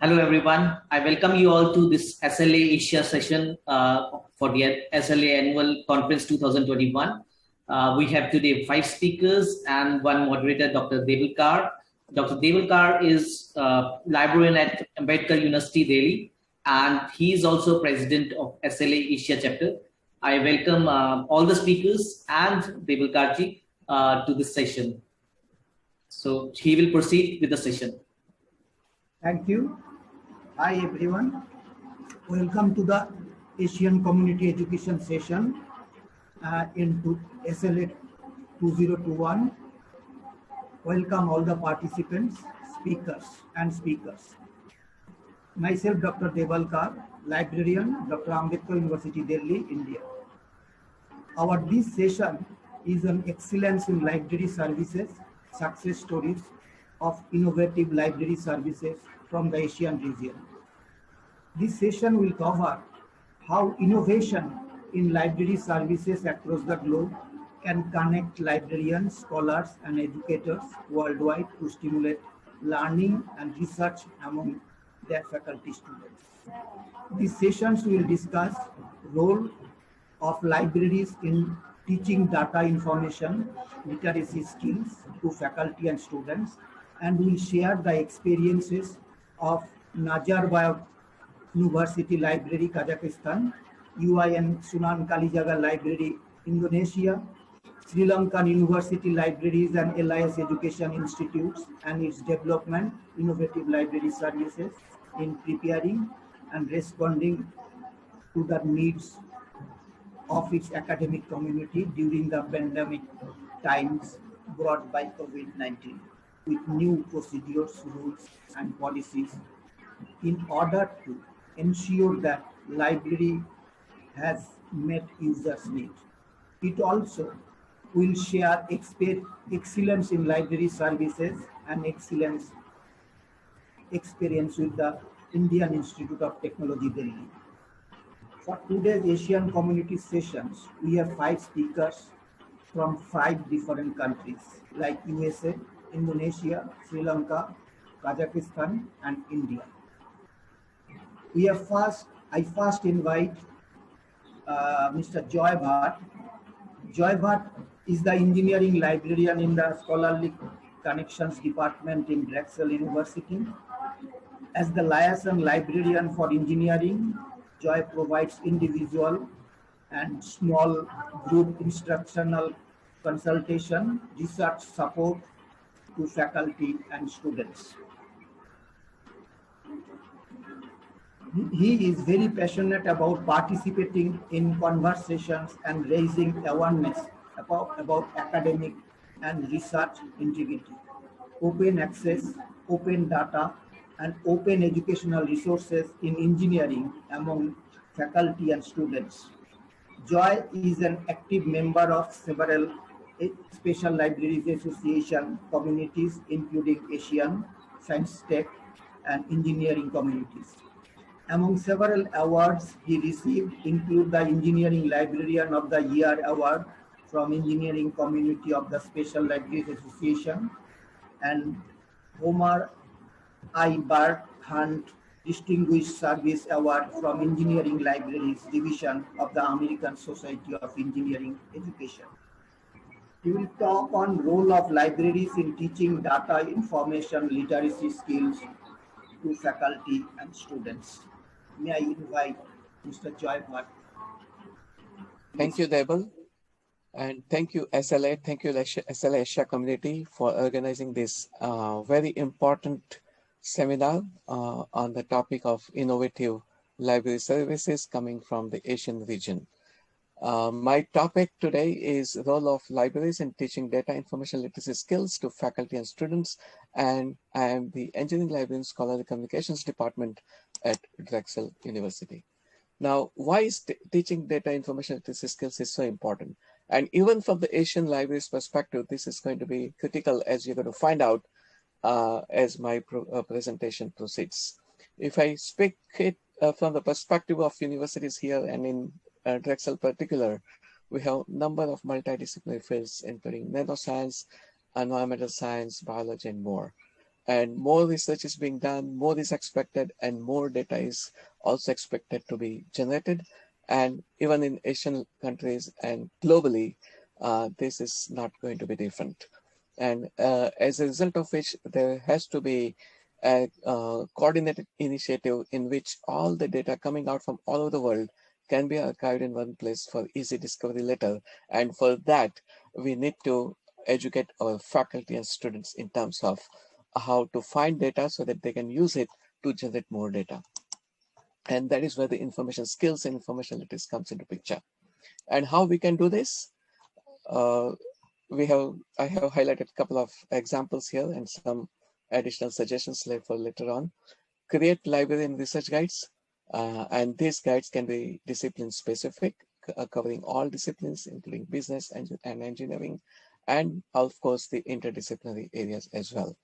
Hello everyone. I welcome you all to this SLA Asia session for the SLA Annual Conference 2021. We have today 5 speakers and one moderator, Dr. Devilkar. Dr. Devilkar is librarian at Ambedkar University, Delhi, and he is also president of SLA Asia Chapter. I welcome all the speakers and Devilkarji to this session. So he will proceed with the session. Thank you. Hi everyone. Welcome to the Asian Community Education Session into SLA 2021. Welcome all the participants, speakers. Myself, Dr. Devalkar, librarian, Dr. Ambedkar University, Delhi, India. This session is on excellence in library services, success stories of innovative library services from the Asian region. This session will cover how innovation in library services across the globe can connect librarians, scholars, and educators worldwide to stimulate learning and research among their faculty students. These sessions will discuss role of libraries in teaching data information literacy skills to faculty and students, and will share the experiences of Nazarbayev University Library, Kazakhstan, UIN Sunan Kalijaga Library, Indonesia, Sri Lankan University Libraries and LAS Education Institutes, and its development, innovative library services in preparing and responding to the needs of its academic community during the pandemic times brought by COVID-19, with new procedures, rules, and policies in order to ensure that library has met users' needs. It also will share excellence in library services and excellence experience with the Indian Institute of Technology, Delhi. For today's Asian Community Sessions, we have 5 speakers from 5 different countries like USA, Indonesia, Sri Lanka, Kazakhstan, and India. I first invite Mr. Joy Bhatt. Joy Bhatt is the engineering librarian in the Scholarly Connections Department in Drexel University. As the liaison librarian for engineering, Joy provides individual and small group instructional consultation, research support to faculty and students. He is very passionate about participating in conversations and raising awareness about academic and research integrity, open access, open data, and open educational resources in engineering among faculty and students. Joy is an active member of several Special Libraries Association communities, including Asian, Science Tech, and engineering communities. Among several awards he received include the Engineering Librarian of the Year Award from Engineering Community of the Special Libraries Association and Homer I. Burt Hunt Distinguished Service Award from Engineering Libraries Division of the American Society of Engineering Education. He will talk on role of libraries in teaching data information literacy skills to faculty and students. May I invite Mr. Joy Bhatt. Thank you, Deval. And thank you, SLA. Thank you, SLA Asia community, for organizing this very important seminar on the topic of innovative library services coming from the Asian region. My topic today is role of libraries in teaching data information literacy skills to faculty and students, and I am the Engineering Library and Scholarly Communications Department at Drexel University. Now, why is teaching data information literacy skills is so important? And even from the Asian libraries perspective, this is going to be critical, as you're going to find out as my presentation proceeds. If I speak it from the perspective of universities here and in Drexel particular, we have a number of multidisciplinary fields, including neuroscience, environmental science, biology, and more. And more research is being done, more is expected, and more data is also expected to be generated. And even in Asian countries and globally, this is not going to be different. And as a result of which, there has to be a coordinated initiative in which all the data coming out from all over the world can be archived in one place for easy discovery later. And for that, we need to educate our faculty and students in terms of how to find data so that they can use it to generate more data. And that is where the information skills and information literacy comes into picture. And how we can do this? I have highlighted a couple of examples here and some additional suggestions for later on. Create library and research guides. And these guides can be discipline specific, covering all disciplines, including business and engineering, and of course the interdisciplinary areas as well.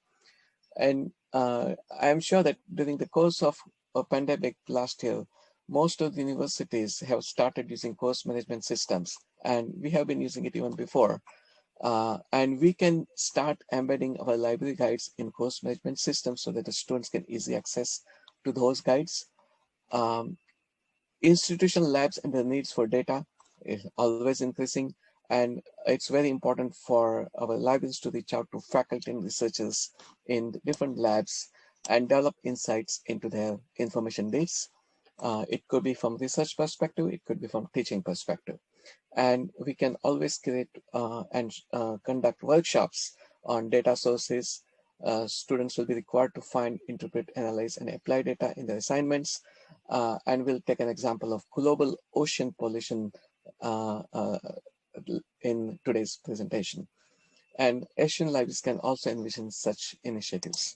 And I'm sure that during the course of a pandemic last year, most of the universities have started using course management systems, and we have been using it even before. And we can start embedding our library guides in course management systems so that the students can easily access to those guides. Institutional labs and the needs for data is always increasing, and it's very important for our libraries to reach out to faculty and researchers in different labs and develop insights into their information needs. It could be from research perspective, it could be from teaching perspective. And we can always create and conduct workshops on data sources. Students will be required to find, interpret, analyze, and apply data in their assignments. And we'll take an example of global ocean pollution in today's presentation. And Asian libraries can also envision such initiatives.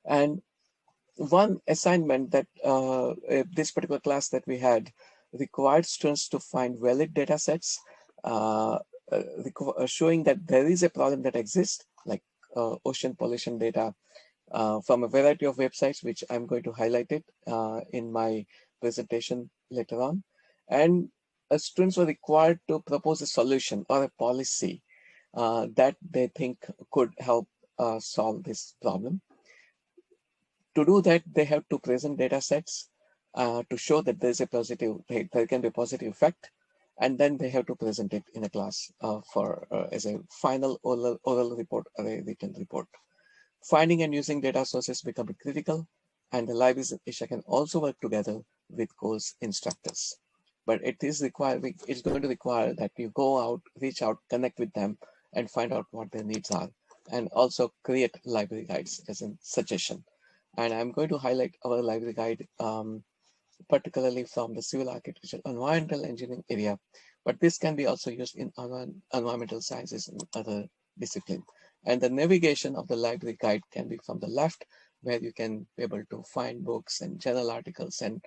And one assignment that this particular class that we had required students to find valid data sets showing that there is a problem that exists, like ocean pollution data from a variety of websites, which I'm going to highlight it in my presentation later on. And students were required to propose a solution or a policy that they think could help solve this problem. To do that, they have to present data sets to show that there is a positive, there can be a positive effect, and then they have to present it in a class as a final oral report or a written report. Finding and using data sources become critical, and the libraries in Asia can also work together with course instructors. But it's going to require that you go out, reach out, connect with them, and find out what their needs are, and also create library guides as a suggestion. And I'm going to highlight our library guide, particularly from the civil architecture, environmental engineering area, but this can be also used in environmental sciences and other disciplines. And the navigation of the library guide can be from the left, where you can be able to find books and journal articles and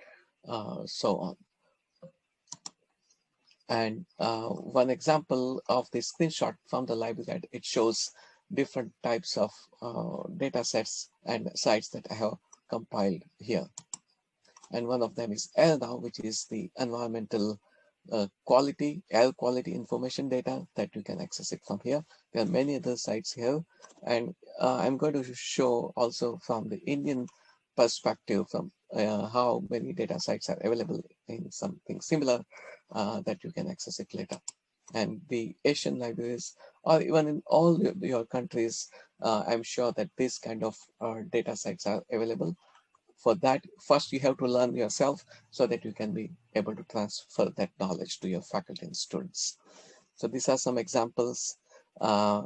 so on. And one example of the screenshot from the library guide, it shows different types of data sets and sites that I have compiled here. And one of them is air now, which is the environmental air quality information data that you can access it from here. There are many other sites here. And I'm going to show also from the Indian perspective from how many data sites are available in something similar that you can access it later. And the Asian libraries, or even in all your countries, I'm sure that this kind of data sites are available. For that, first you have to learn yourself so that you can be able to transfer that knowledge to your faculty and students. So these are some examples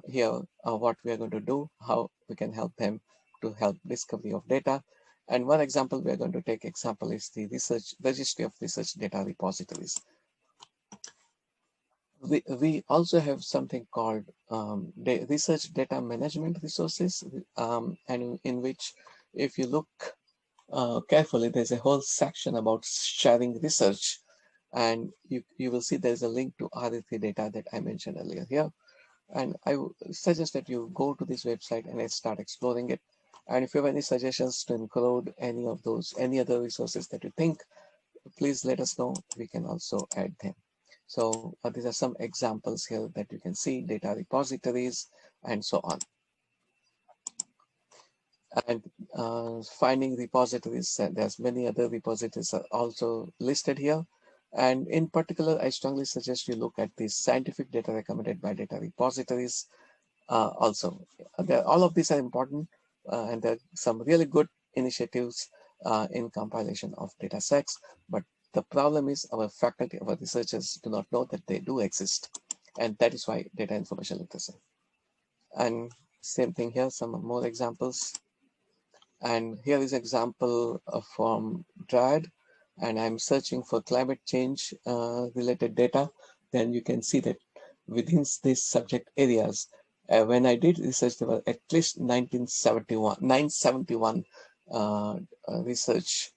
here of what we are going to do, how we can help them to help discovery of data. And one example we are going to take example is the registry of research data repositories. We also have something called research data management resources, and in which, if you look carefully, there's a whole section about sharing research, and you will see there's a link to RE3 data that I mentioned earlier here. And I suggest that you go to this website and start exploring it. And if you have any suggestions to include any of those, any other resources that you think, please let us know. We can also add them. So these are some examples here that you can see, data repositories and so on. And finding repositories, there's many other repositories are also listed here. And in particular, I strongly suggest you look at the scientific data recommended by data repositories also. All of these are important, and there are some really good initiatives in compilation of data sets. But the problem is our faculty, our researchers do not know that they do exist. And that is why data information literacy. And same thing here, some more examples. And here is example from DRAD, and I'm searching for climate change related data. Then you can see that within these subject areas, when I did research, there were at least 971 research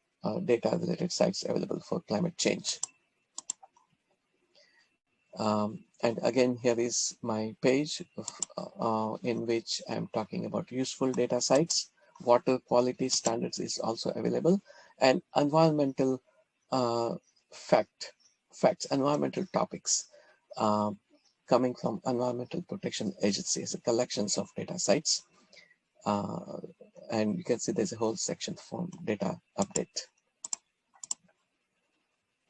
data related sites available for climate change. And again, here is my page in which I'm talking about useful data sites. Water quality standards is also available, and environmental facts, environmental topics coming from Environmental Protection Agency as a collections of data sites. And you can see there's a whole section for data update.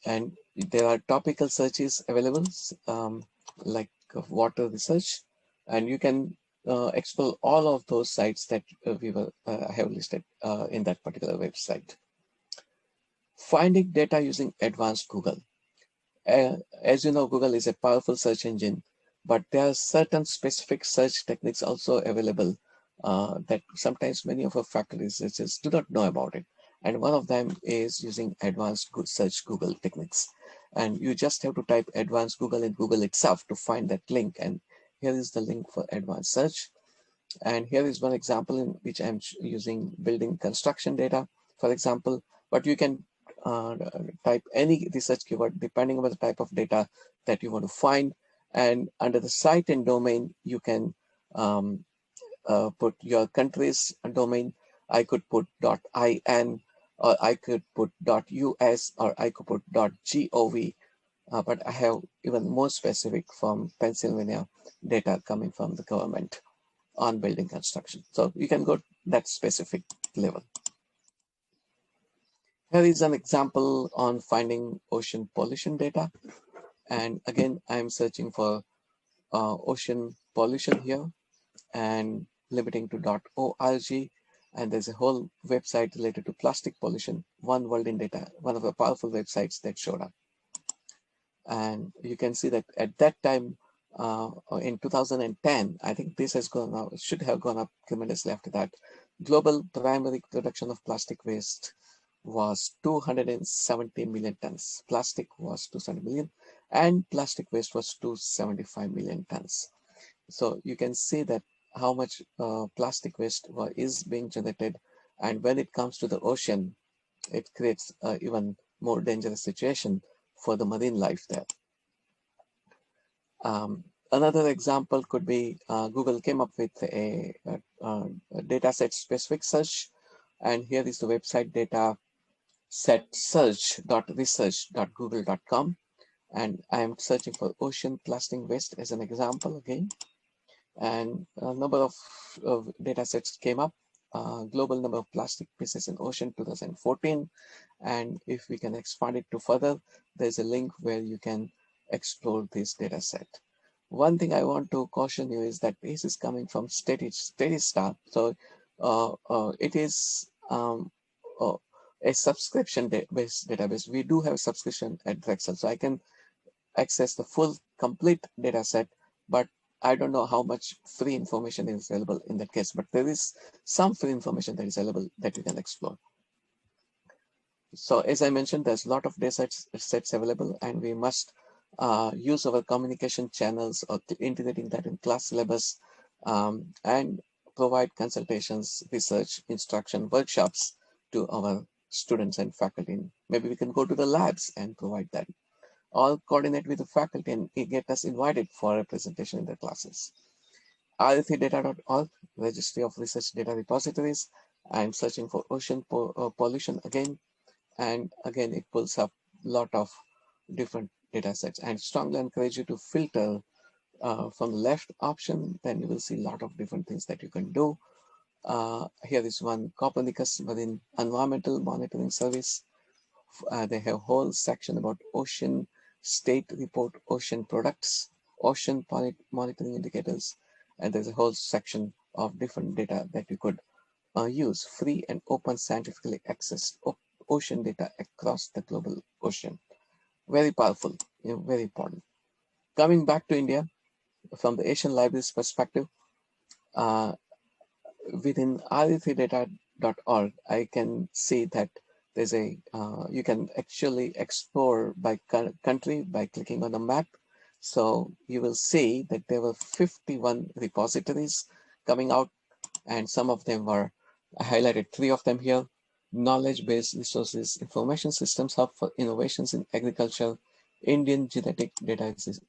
And there are topical searches available, like water research, and you can explore all of those sites that we will have listed in that particular website. Finding data using advanced Google. As you know, Google is a powerful search engine, but there are certain specific search techniques also available that sometimes many of our faculty researchers do not know about it. And one of them is using advanced search Google techniques. And you just have to type advanced Google in Google itself to find that link. And here is the link for advanced search. And here is one example in which I'm using building construction data, for example, but you can type any research keyword depending on the type of data that you want to find. And under the site and domain, you can put your country's domain. I could put .in, or I could put .us, or I could put .gov, but I have even more specific from Pennsylvania data coming from the government on building construction. So you can go that specific level. Here is an example on finding ocean pollution data. And again, I'm searching for ocean pollution here and limiting to .org. And there's a whole website related to plastic pollution, One World in Data, one of the powerful websites that showed up. And you can see that at that time, in 2010, I think this has gone up, should have gone up tremendously after that. Global primary production of plastic waste was 270 million tons. Plastic was 270 million, and plastic waste was 275 million tons. So you can see that how much plastic waste is being generated, and when it comes to the ocean, it creates even more dangerous situation for the marine life there. Another example could be Google came up with a dataset specific search, and here is the website data set search.research.google.com, and I am searching for ocean plastic waste as an example again, and a number of data sets came up. Global number of plastic pieces in ocean 2014, and if we can expand it to further, there's a link where you can explore this data set. One thing I want to caution you is that this is coming from Statista, so it is a subscription-based database. We do have a subscription at Drexel, so I can access the full complete data set, but I don't know how much free information is available in that case, but there is some free information that is available that you can explore. So as I mentioned, there's a lot of data sets available, and we must use our communication channels or integrating that in class syllabus and provide consultations, research, instruction, workshops to our students and faculty. Maybe we can go to the labs and provide that. All coordinate with the faculty and get us invited for a presentation in the classes. RFData.org, Registry of Research Data Repositories. I'm searching for ocean pollution again, and again it pulls up a lot of different data sets. And strongly encourage you to filter from the left option, then you will see a lot of different things that you can do. Here is one, Copernicus Marine Environmental Monitoring Service. They have a whole section about ocean state report, ocean products, ocean monitoring indicators, and there's a whole section of different data that you could use, free and open scientifically accessed ocean data across the global ocean. Very powerful, very important. Coming back to India, from the Asian Libraries perspective, within re3data.org, I can see that there's a, you can actually explore by country by clicking on the map. So you will see that there were 51 repositories coming out, and some of them were, I highlighted 3 of them here: Knowledge-Based Resources Information Systems Hub for Innovations in Agriculture, Indian Genetic Disease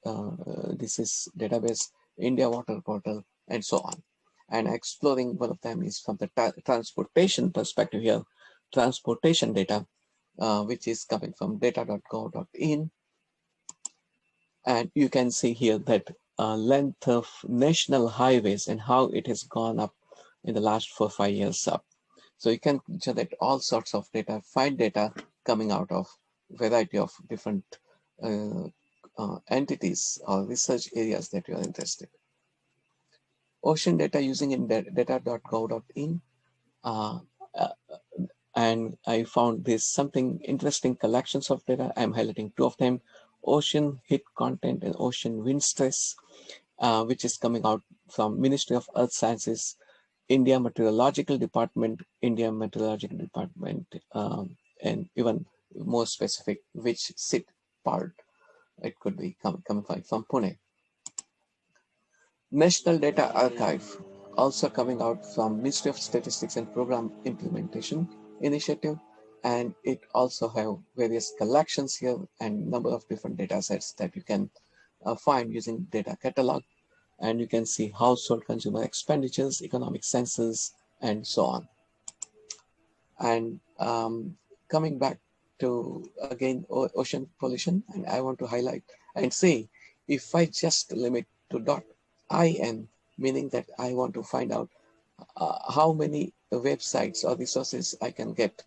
Database, India Water Portal, and so on. And exploring one of them is from the transportation perspective here, transportation data, which is coming from data.gov.in. And you can see here that length of national highways and how it has gone up in the last 4 or 5 years up. So you can generate all sorts of data, find data coming out of variety of different entities or research areas that you are interested. Ocean data using in data.gov.in. And I found this something interesting collections of data. I'm highlighting 2 of them: ocean heat content and ocean wind stress, which is coming out from Ministry of Earth Sciences, India Meteorological Department, and even more specific, which SIT part it could be coming from Pune. National Data Archive, also coming out from Ministry of Statistics and Program Implementation Initiative, and it also have various collections here and number of different data sets that you can find using data catalog, and you can see household consumer expenditures, economic census, and so on. And coming back to again ocean pollution, and I want to highlight and say, if I just limit to .in, meaning that I want to find out how many websites or resources I can get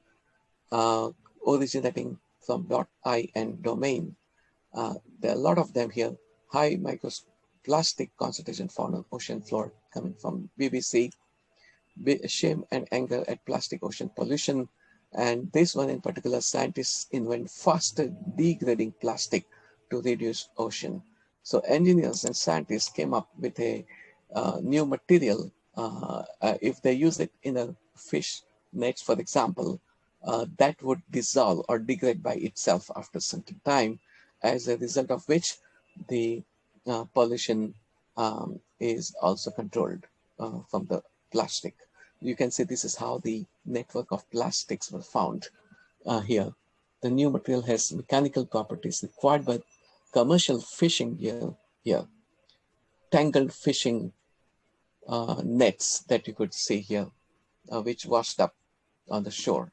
originating from .in domain. There are a lot of them here. High microplastic concentration found on ocean floor, coming from BBC. Shame and anger at plastic ocean pollution. And this one in particular, scientists invent faster degrading plastic to reduce ocean. So engineers and scientists came up with a new material. If they use it in a fish nets, for example, that would dissolve or degrade by itself after some time, as a result of which the pollution is also controlled from the plastic. You can see this is how the network of plastics were found here. The new material has mechanical properties required by commercial fishing here. Tangled fishing nets that you could see here, which washed up on the shore.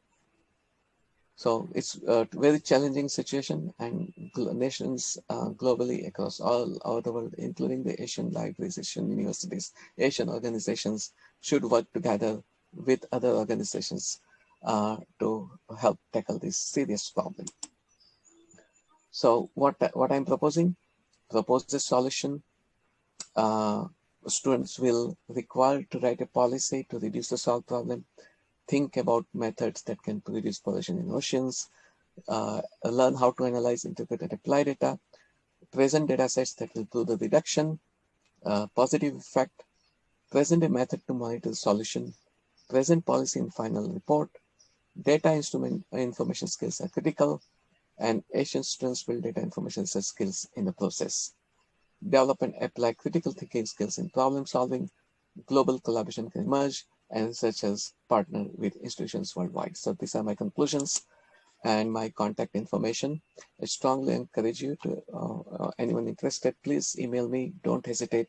So it's a very challenging situation, and nations globally across all over the world, including the Asian libraries, Asian universities, Asian organizations, should work together with other organizations to help tackle this serious problem. So what I'm proposing, propose a solution. Students will require to write a policy to reduce the salt problem, think about methods that can reduce pollution in oceans, learn how to analyze, interpret, and apply data, present data sets that will prove the reduction, positive effect, present a method to monitor the solution, present policy in final report. Data information skills are critical, and Asian students build data information research skills in the process. Develop and apply critical thinking skills in problem solving. Global collaboration can emerge, and researchers partner with institutions worldwide. So these are my conclusions and my contact information. I strongly encourage you to, anyone interested, please email me, don't hesitate.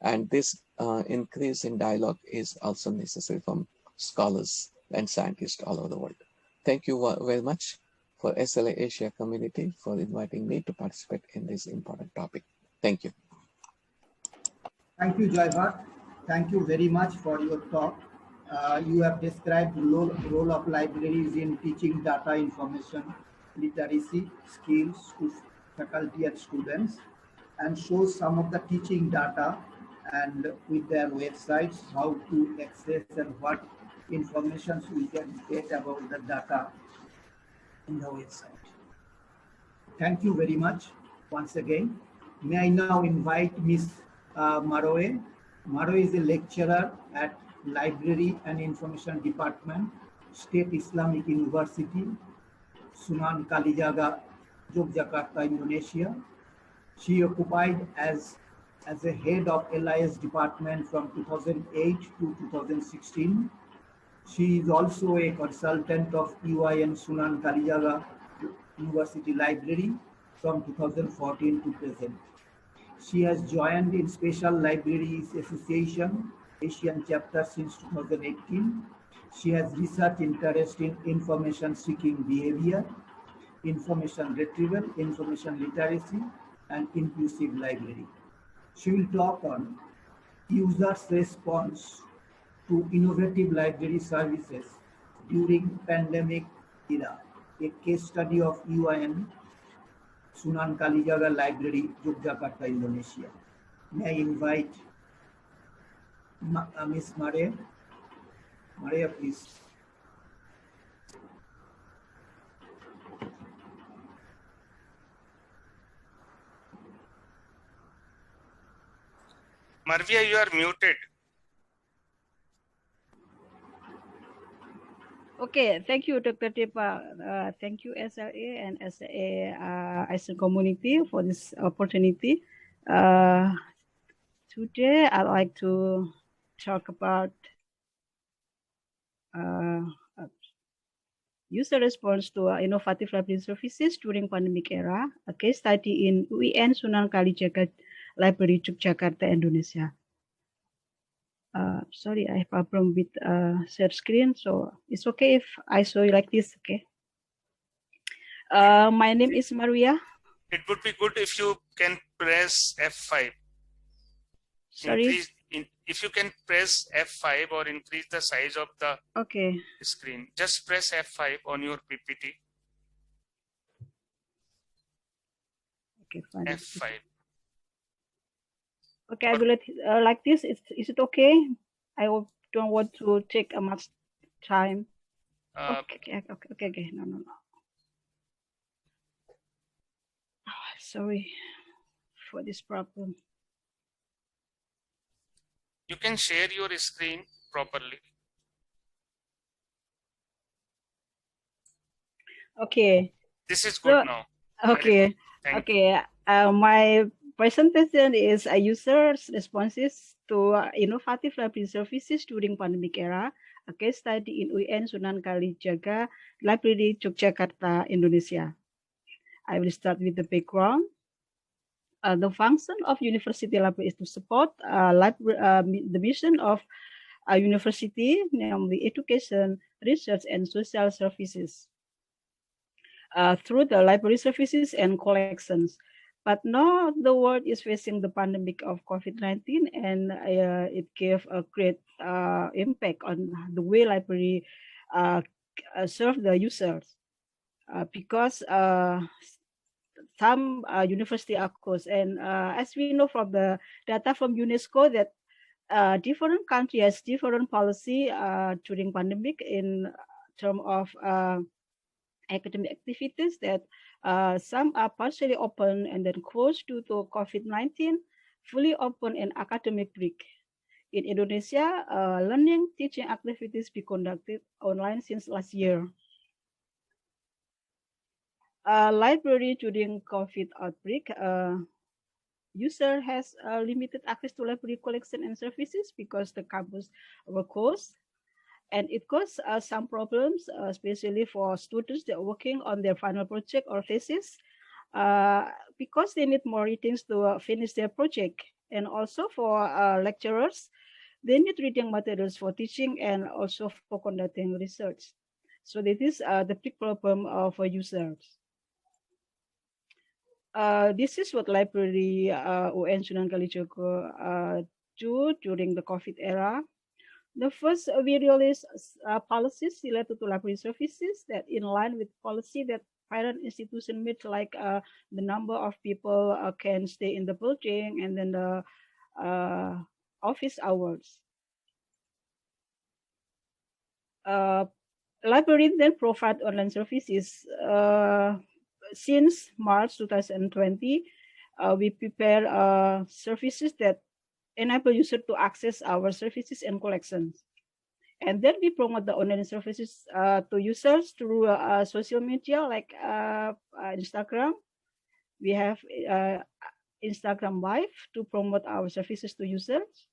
And this increase in dialogue is also necessary from scholars and scientists all over the world. Thank you very much for SLA Asia community for inviting me to participate in this important topic. Thank you. Thank you, Joy Bhatt. Thank you very much for your talk. You have described the role of libraries in teaching data information literacy skills to faculty and students, and show some of the teaching data and with their websites how to access and what information we can get about the data in the website. Thank you very much once again. May I now invite Ms. Maroe. Maroe is a lecturer at Library and Information Department, State Islamic University, Sunan Kalijaga, Yogyakarta, Indonesia. She occupied as a head of LIS department from 2008 to 2016. She is also a consultant of UIN Sunan Kalijaga University Library from 2014 to present. She has joined in Special Libraries Association Asian Chapter since 2018. She has research interest in information seeking behavior, information retrieval, information literacy, and inclusive library. She will talk on users' response to innovative library services during pandemic era, a case study of UIN Sunan Kalijaga Library, Yogyakarta, Indonesia. May I invite Ms. Maria? Maria, please. Marvia, you are muted. Okay, thank you, Dr. Depa. Thank you, SLA and SLA Asian community for this opportunity. Today, I'd like to talk about user response to innovative library services during pandemic era, a case study in UIN Sunan Kalijaga Library, Yogyakarta, Indonesia. Sorry, I have a problem with share screen, so it's okay if I show you like this, okay? My name is Maria. It would be good if you can press F5. Sorry? If you can press F5 or increase the size of the screen. Just press F5 on your PPT. Okay, fine. F5. Okay, I will let like this. Is it okay? I don't want to take much time. Okay. No. Oh, sorry for this problem. You can share your screen properly. Okay. This is good now. Okay. Okay. My presentation is a user's responses to innovative library services during pandemic era, a case study in UIN Sunan Kalijaga Library, Yogyakarta, Indonesia. I will start with the background. The function of university library is to support the mission of a university, namely education, research, and social services through the library services and collections. But now the world is facing the pandemic of COVID-19, and it gave a great impact on the way library serve the users because some university are closed. And as we know from the data from UNESCO that different countries has different policy during pandemic in terms of academic activities, that some are partially open and then closed due to COVID-19, fully open and academic break. In Indonesia, learning teaching activities be conducted online since last year. Library during COVID outbreak, user has limited access to library collection and services because the campus were closed. And it caused some problems, especially for students that are working on their final project or thesis, because they need more readings to finish their project. And also for lecturers, they need reading materials for teaching and also for conducting research. So this is the big problem for users. This is what library UIN Sunan Kalijaga do during the COVID era. The first, we release policies related to library services that in line with policy that parent institution meet, like the number of people can stay in the building, and then the office hours. Library then provide online services. Since March 2020, we prepare services that enable users to access our services and collections. And then we promote the online services to users through social media like Instagram. We have Instagram Live to promote our services to users.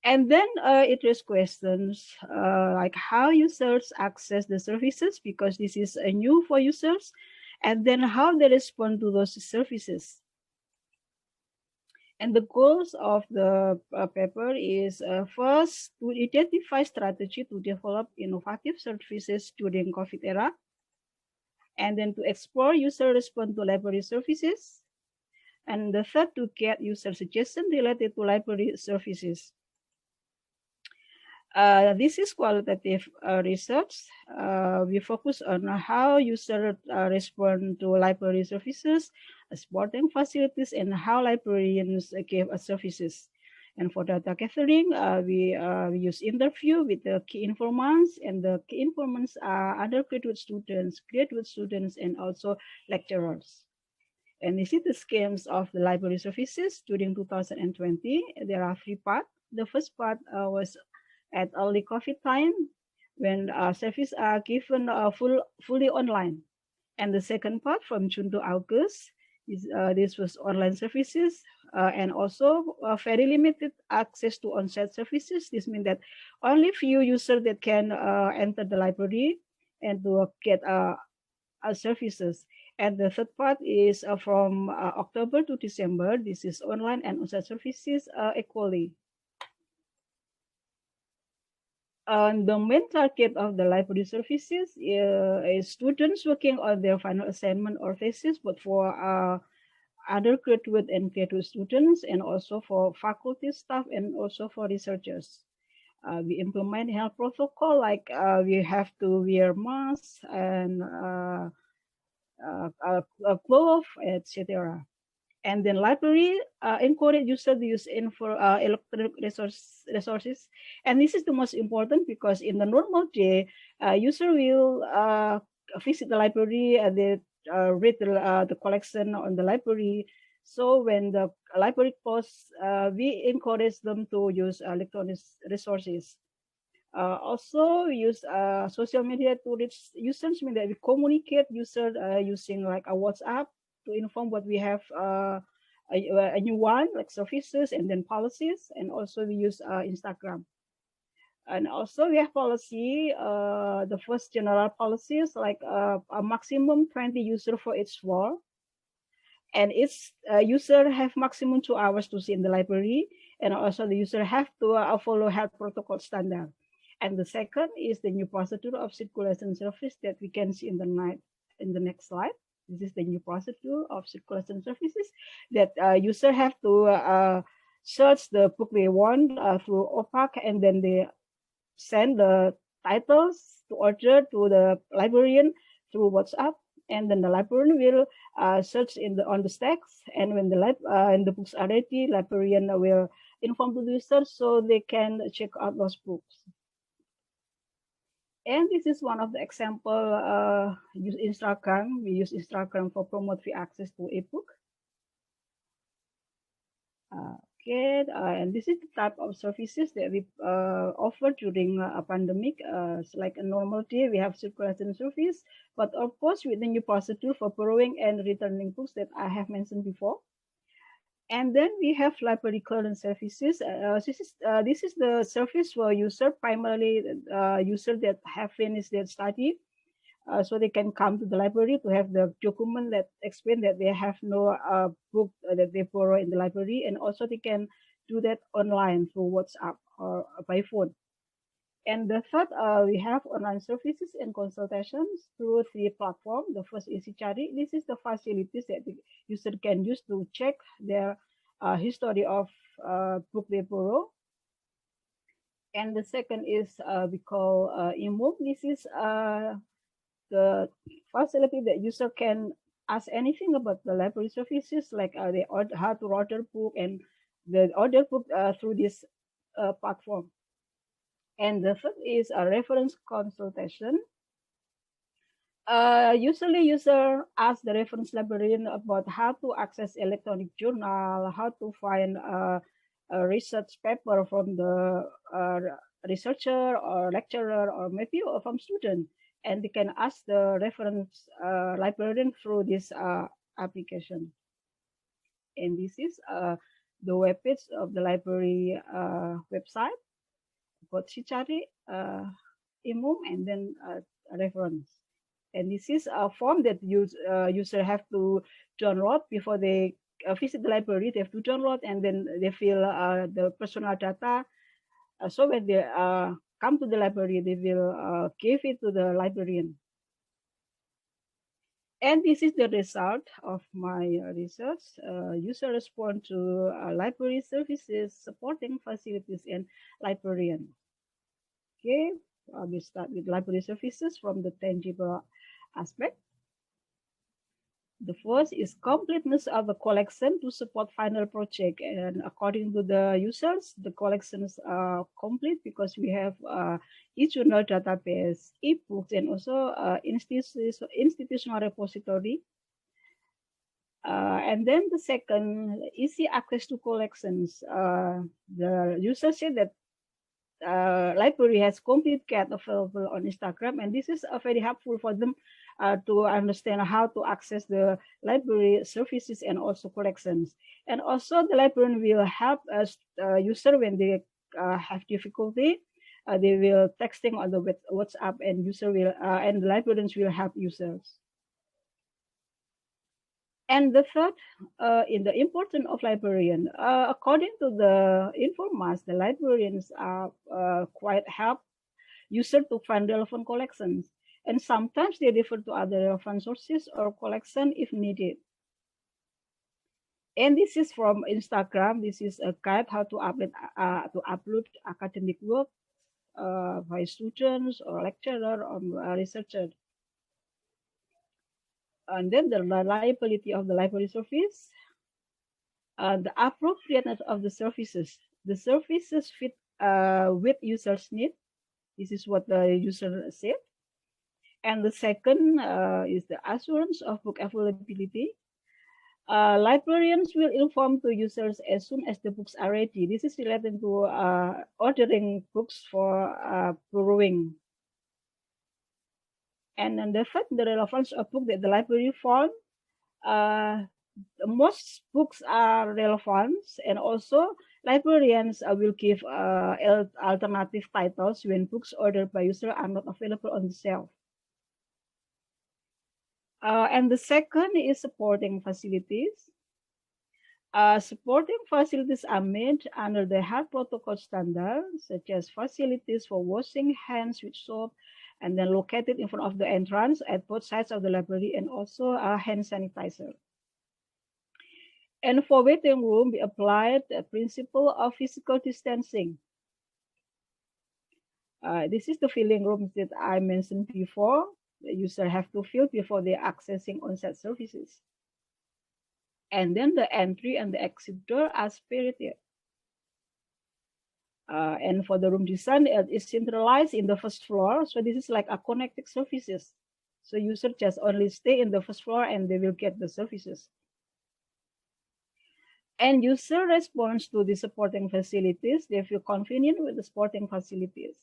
And then it raises questions like how users access the services, because this is new for users, and then how they respond to those services. And the goals of the paper is first, to identify strategy to develop innovative services during COVID era, and then to explore user response to library services, and the third, to get user suggestions related to library services. This is qualitative research. We focus on how users respond to library services, supporting facilities, and how librarians give services. And for data gathering, we use interview with the key informants, and the key informants are undergraduate students, graduate students, and also lecturers. And this is the schemes of the library services during 2020. There are 3 parts. The first part was at early COVID time, when services are given fully online. And the second part from June to August, this was online services, and also very limited access to on-site services. This means that only few users that can enter the library and to get services. And the third part is from October to December. This is online and on-site services equally. The main target of the library services is students working on their final assignment or thesis, but for undergraduate and graduate students, and also for faculty staff, and also for researchers. We implement health protocol, like we have to wear masks and gloves, etc. And then library encourage users to use electronic resources. And this is the most important, because in the normal day, user will visit the library and they read the collection on the library. So when the library closes, we encourage them to use electronic resources. Also, we use social media to reach users, mean that we communicate users using like a WhatsApp to inform what we have a new one, like services and then policies. And also we use Instagram. And also we have policy, the first general policies, like a maximum 20 users for each floor. And each user have maximum 2 hours to see in the library. And also the user have to follow health protocol standard. And the second is the new procedure of circulation service that we can see in the next slide. This is the new procedure of circulation services that user have to search the book they want through OPAC, and then they send the titles to order to the librarian through WhatsApp, and then the librarian will search on the stacks, and when the books are ready, librarian will inform the users so they can check out those books. And this is one of the example, use Instagram. We use Instagram for promote free access to ebook. Okay, and this is the type of services that we offer during a pandemic. So like a normal day, we have circulation service, but of course with the new procedure for borrowing and returning books that I have mentioned before. And then we have library clearance services. This is the service for user, primarily user that have finished their study, so they can come to the library to have the document that explain that they have no book that they borrow in the library, and also they can do that online through WhatsApp or by phone. And the third, we have online services and consultations through 3 platforms. The first is Cari. This is the facilities that the user can use to check their history of book they borrow. And the second is we call ebook. This is the facility that user can ask anything about the library services, like how to order book and the order book through this platform. And the third is a reference consultation. Usually user ask the reference librarian about how to access electronic journal, how to find a research paper from the researcher or lecturer or maybe from student, and they can ask the reference librarian through this application. And this is the web page of the library website. Buat Cari ebook and then reference. And this is a form that user have to download before they visit the library. They have to download and then they fill the personal data. So when they come to the library, they will give it to the librarian. And this is the result of my research. User respond to library services, supporting facilities, and librarian. Okay, we start with library services from the tangible aspect. The first is completeness of the collection to support final project. And according to the users, the collections are complete because we have e-journal database, e-books, and also institutional repository. And then the second, easy access to collections. The user said that library has complete guide available on Instagram, and this is very helpful for them to understand how to access the library services and also collections. And also the librarian will help us user when they have difficulty. They will texting on the WhatsApp, and user will and the librarians will help users. And the third, in the importance of librarian, according to the Informas, the librarians are quite help user to find relevant collections. And sometimes they refer to other relevant sources or collection if needed. And this is from Instagram. This is a guide how to upload academic work by students or lecturer or researcher. And then the reliability of the library service, the appropriateness of the services. The services fit with users' need. This is what the user said. And the second is the assurance of book availability. Librarians will inform to users as soon as the books are ready. This is related to ordering books for borrowing. And then the third, the relevance of book that the library found. Most books are relevant, and also librarians will give alternative titles when books ordered by user are not available on the shelf. And the second is supporting facilities. Supporting facilities are made under the health protocol standards, such as facilities for washing hands with soap, and then located in front of the entrance at both sides of the library, and also a hand sanitizer. And for waiting room, we applied the principle of physical distancing. This is the filling rooms that I mentioned before. The user have to fill before they accessing on-site services. And then the entry and the exit door are spirited. And for the room design, it is centralized in the first floor. So this is like a connected services. So user just only stay in the first floor and they will get the services. And user responds to the supporting facilities. They feel convenient with the supporting facilities.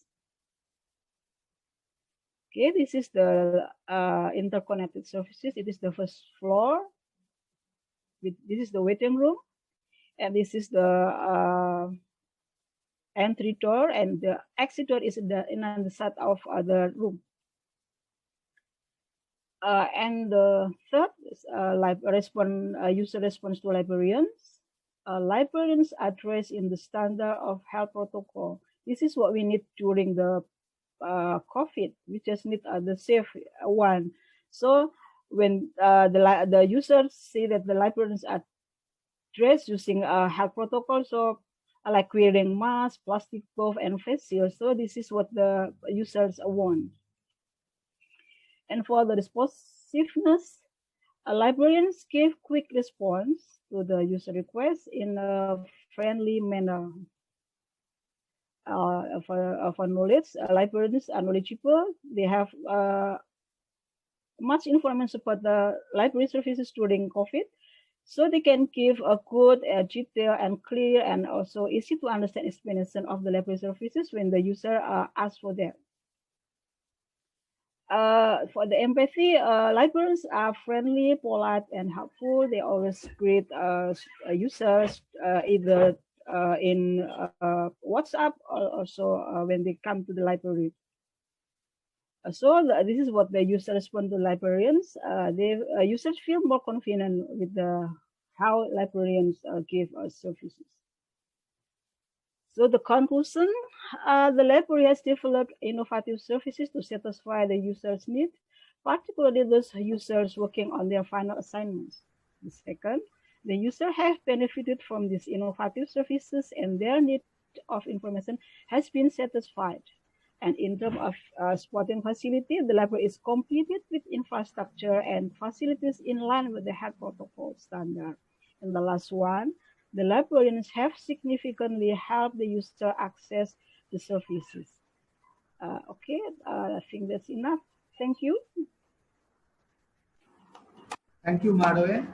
Okay, this is the interconnected services. It is the first floor. This is the waiting room. And this is the entry door, and the exit door is on the side of the room. And the third is user response to librarians. Librarians address in the standard of health protocol. This is what we need during the COVID. We just need the safe one. So when the users see that the librarians are dressed using health protocol, so like wearing masks, plastic glove, and face shields. So this is what the users want. And for the responsiveness, librarians give quick response to the user request in a friendly manner. For knowledge, librarians are knowledgeable. They have much information about the library services during COVID. So they can give a good, detailed, and clear, and also easy to understand explanation of the library services when the user asks for that. For the empathy, librarians are friendly, polite, and helpful. They always greet users either in WhatsApp or also when they come to the library. So this is what the user respond to librarians. Users feel more confident with how librarians give services. So the conclusion, the library has developed innovative services to satisfy the user's needs, particularly those users working on their final assignments. The second, the user have benefited from these innovative services and their need of information has been satisfied. And in terms of supporting facility, the library is completed with infrastructure and facilities in line with the health protocol standard. And the last one, the librarians have significantly helped the user access the services. Okay, I think that's enough. Thank you. Thank you, Maroe.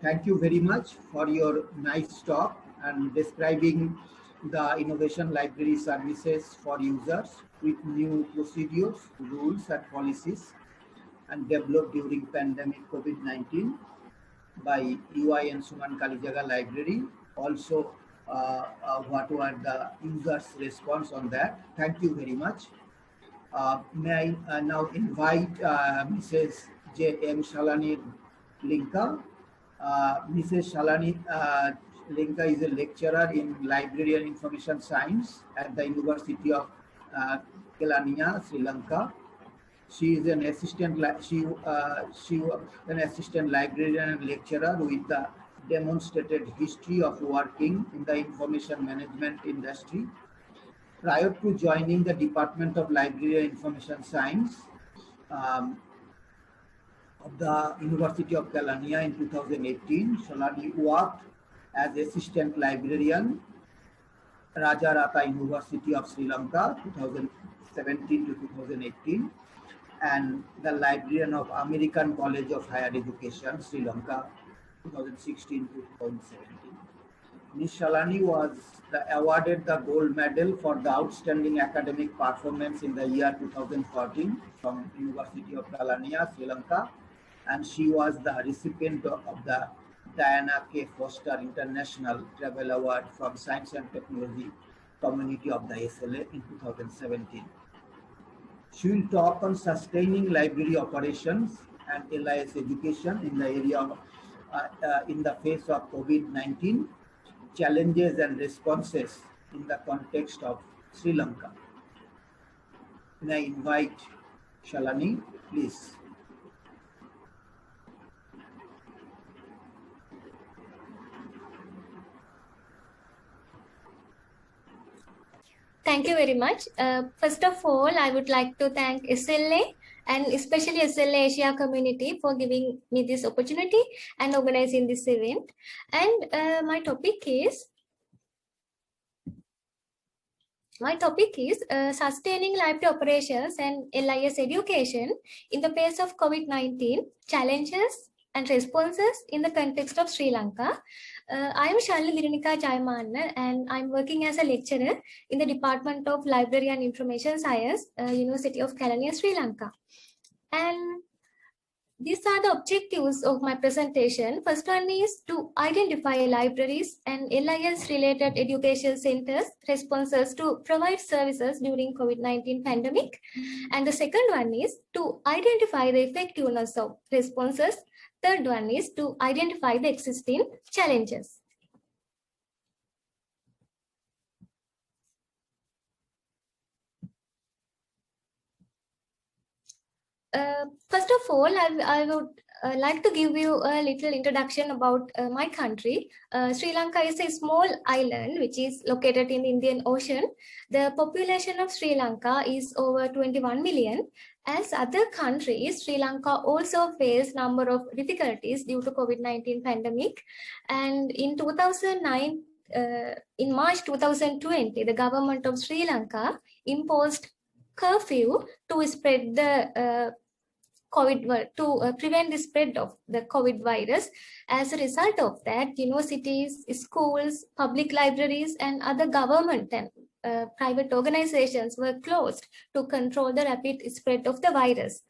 Thank you very much for your nice talk and describing the innovation library services for users with new procedures, rules, and policies, and developed during pandemic COVID-19 by UI and Suman Kalijaga Library. Also, what were the users' response on that? Thank you very much. May I now invite Mrs. J.M. Shalani LANKA. Mrs. Shalani LANKA is a lecturer in Library and Information Science at the University of Kelaniya, Sri Lanka. She is an assistant librarian and lecturer with a demonstrated history of working in the information management industry. Prior to joining the Department of Library and Information Science of the University of Kelaniya in 2018, Shalani worked as assistant librarian, Rajarata University of Sri Lanka, 2017 to 2018, and the librarian of American College of Higher Education, Sri Lanka, 2016 to 2017. Ms. Shalani was awarded the gold medal for the outstanding academic performance in the year 2014 from University of Kelaniya, Sri Lanka, and she was the recipient of the Diana K. Foster International Travel Award from Science and Technology Community of the SLA in 2017. She will talk on sustaining library operations and LIS education in the area of, in the face of COVID-19, challenges and responses in the context of Sri Lanka. Can I invite Shalani, please? Thank you very much. First of all, I would like to thank SLA and especially SLA Asia community for giving me this opportunity and organizing this event. And my topic is sustaining library operations and LIS education in the face of COVID-19, challenges and responses in the context of Sri Lanka. I am Shalini Lirunika Jaimanna and I am working as a lecturer in the Department of Library and Information Science, University of Kelaniya, Sri Lanka. And these are the objectives of my presentation. First one is to identify libraries and LIS related education centers responses to provide services during COVID-19 pandemic. And the second one is to identify the effectiveness of responses. Third one is to identify the existing challenges. First of all, I would like to give you a little introduction about my country. Sri Lanka is a small island which is located in the Indian Ocean. The population of Sri Lanka is over 21 million. As other countries, Sri Lanka also faced number of difficulties due to COVID-19 pandemic. And in 2009, in March 2020, the government of Sri Lanka imposed curfew to spread the prevent the spread of the COVID virus. As a result of that, universities, schools, public libraries, and other government and private organizations were closed to control the rapid spread of the virus.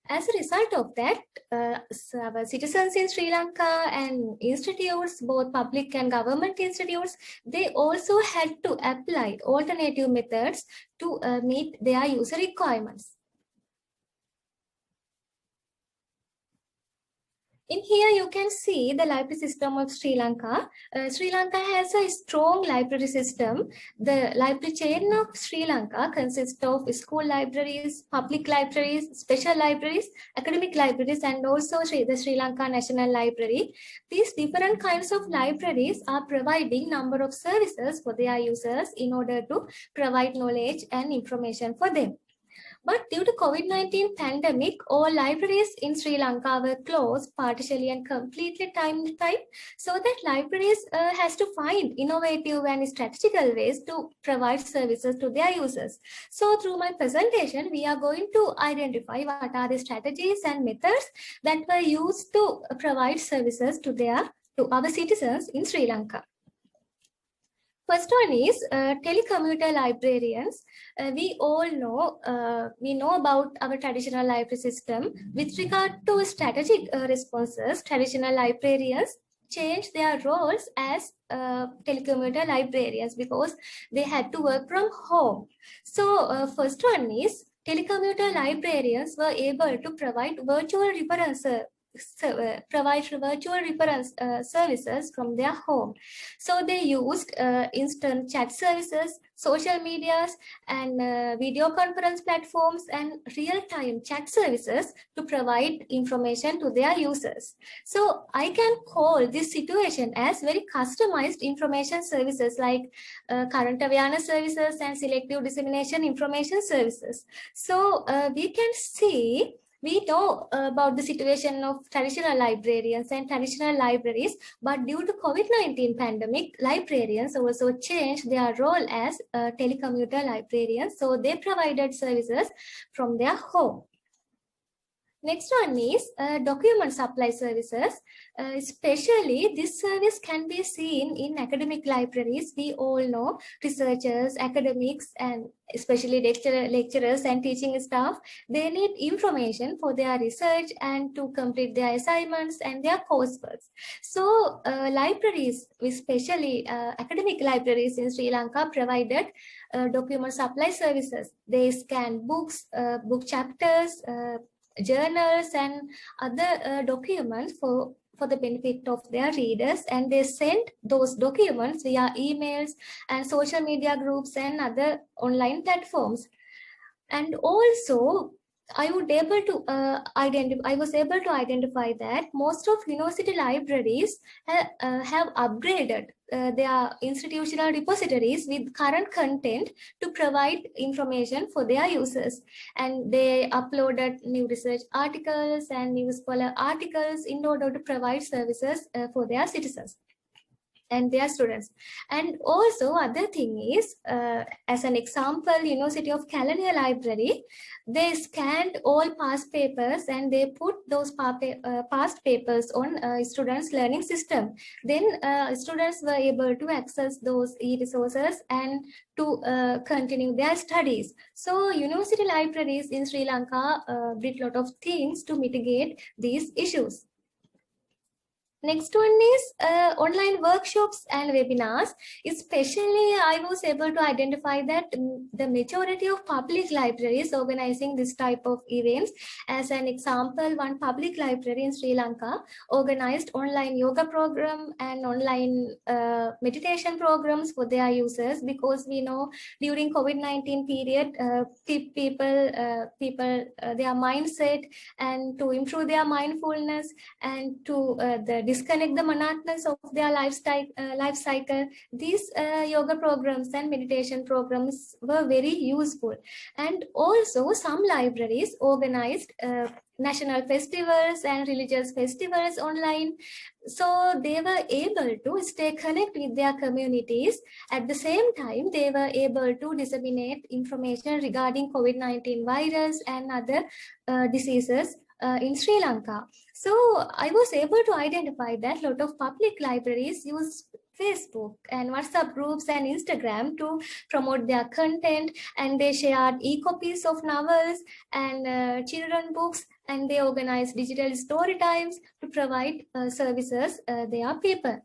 As a result of that, our citizens in Sri Lanka and institutes, both public and government institutes, they also had to apply alternative methods to meet their user requirements. In here, you can see the library system of Sri Lanka. Sri Lanka has a strong library system. The library chain of Sri Lanka consists of school libraries, public libraries, special libraries, academic libraries, and also the Sri Lanka National Library. These different kinds of libraries are providing number of services for their users in order to provide knowledge and information for them. But due to COVID-19 pandemic, all libraries in Sri Lanka were closed partially and completely time to time, so that libraries has to find innovative and strategical ways to provide services to their users. So through my presentation, we are going to identify what are the strategies and methods that were used to provide services to our citizens in Sri Lanka. First one is telecommuter librarians. We all know, about our traditional library system. With regard to strategic responses, traditional librarians changed their roles as telecommuter librarians because they had to work from home. So first one is telecommuter librarians were able to provide virtual reference services from their home. So they used instant chat services, social medias, and video conference platforms and real-time chat services to provide information to their users. So I can call this situation as very customized information services like current awareness services and selective dissemination information services. So we can see, we know about the situation of traditional librarians and traditional libraries, but due to COVID-19 pandemic, librarians also changed their role as telecommuter librarians. So they provided services from their home. Next one is document supply services. Especially this service can be seen in academic libraries. We all know researchers, academics, and especially lecturers and teaching staff, they need information for their research and to complete their assignments and their coursework. So libraries, especially academic libraries in Sri Lanka, provided document supply services. They scan books, book chapters, journals, and other documents for the benefit of their readers, and they send those documents via emails and social media groups and other online platforms. And also I was able to identify that most of university libraries have upgraded their institutional repositories with current content to provide information for their users. And they uploaded new research articles and new scholar articles in order to provide services for their citizens and their students. And also other thing is, as an example, University of California Library, they scanned all past papers and they put those past papers on students' learning system. Then students were able to access those e-resources and to continue their studies. So university libraries in Sri Lanka did a lot of things to mitigate these issues. Next one is online workshops and webinars. Especially, I was able to identify that the majority of public libraries organizing this type of events. As an example, one public library in Sri Lanka organized online yoga program and online meditation programs for their users, because we know during COVID-19 period, people their mindset, and to improve their mindfulness and to disconnect the monotonous of their life cycle, these yoga programs and meditation programs were very useful. And also some libraries organized national festivals and religious festivals online, so they were able to stay connected with their communities. At the same time, they were able to disseminate information regarding COVID-19 virus and other diseases in Sri Lanka. So I was able to identify that a lot of public libraries use Facebook and WhatsApp groups and Instagram to promote their content, and they shared e-copies of novels and children books, and they organize digital story times to provide services their people.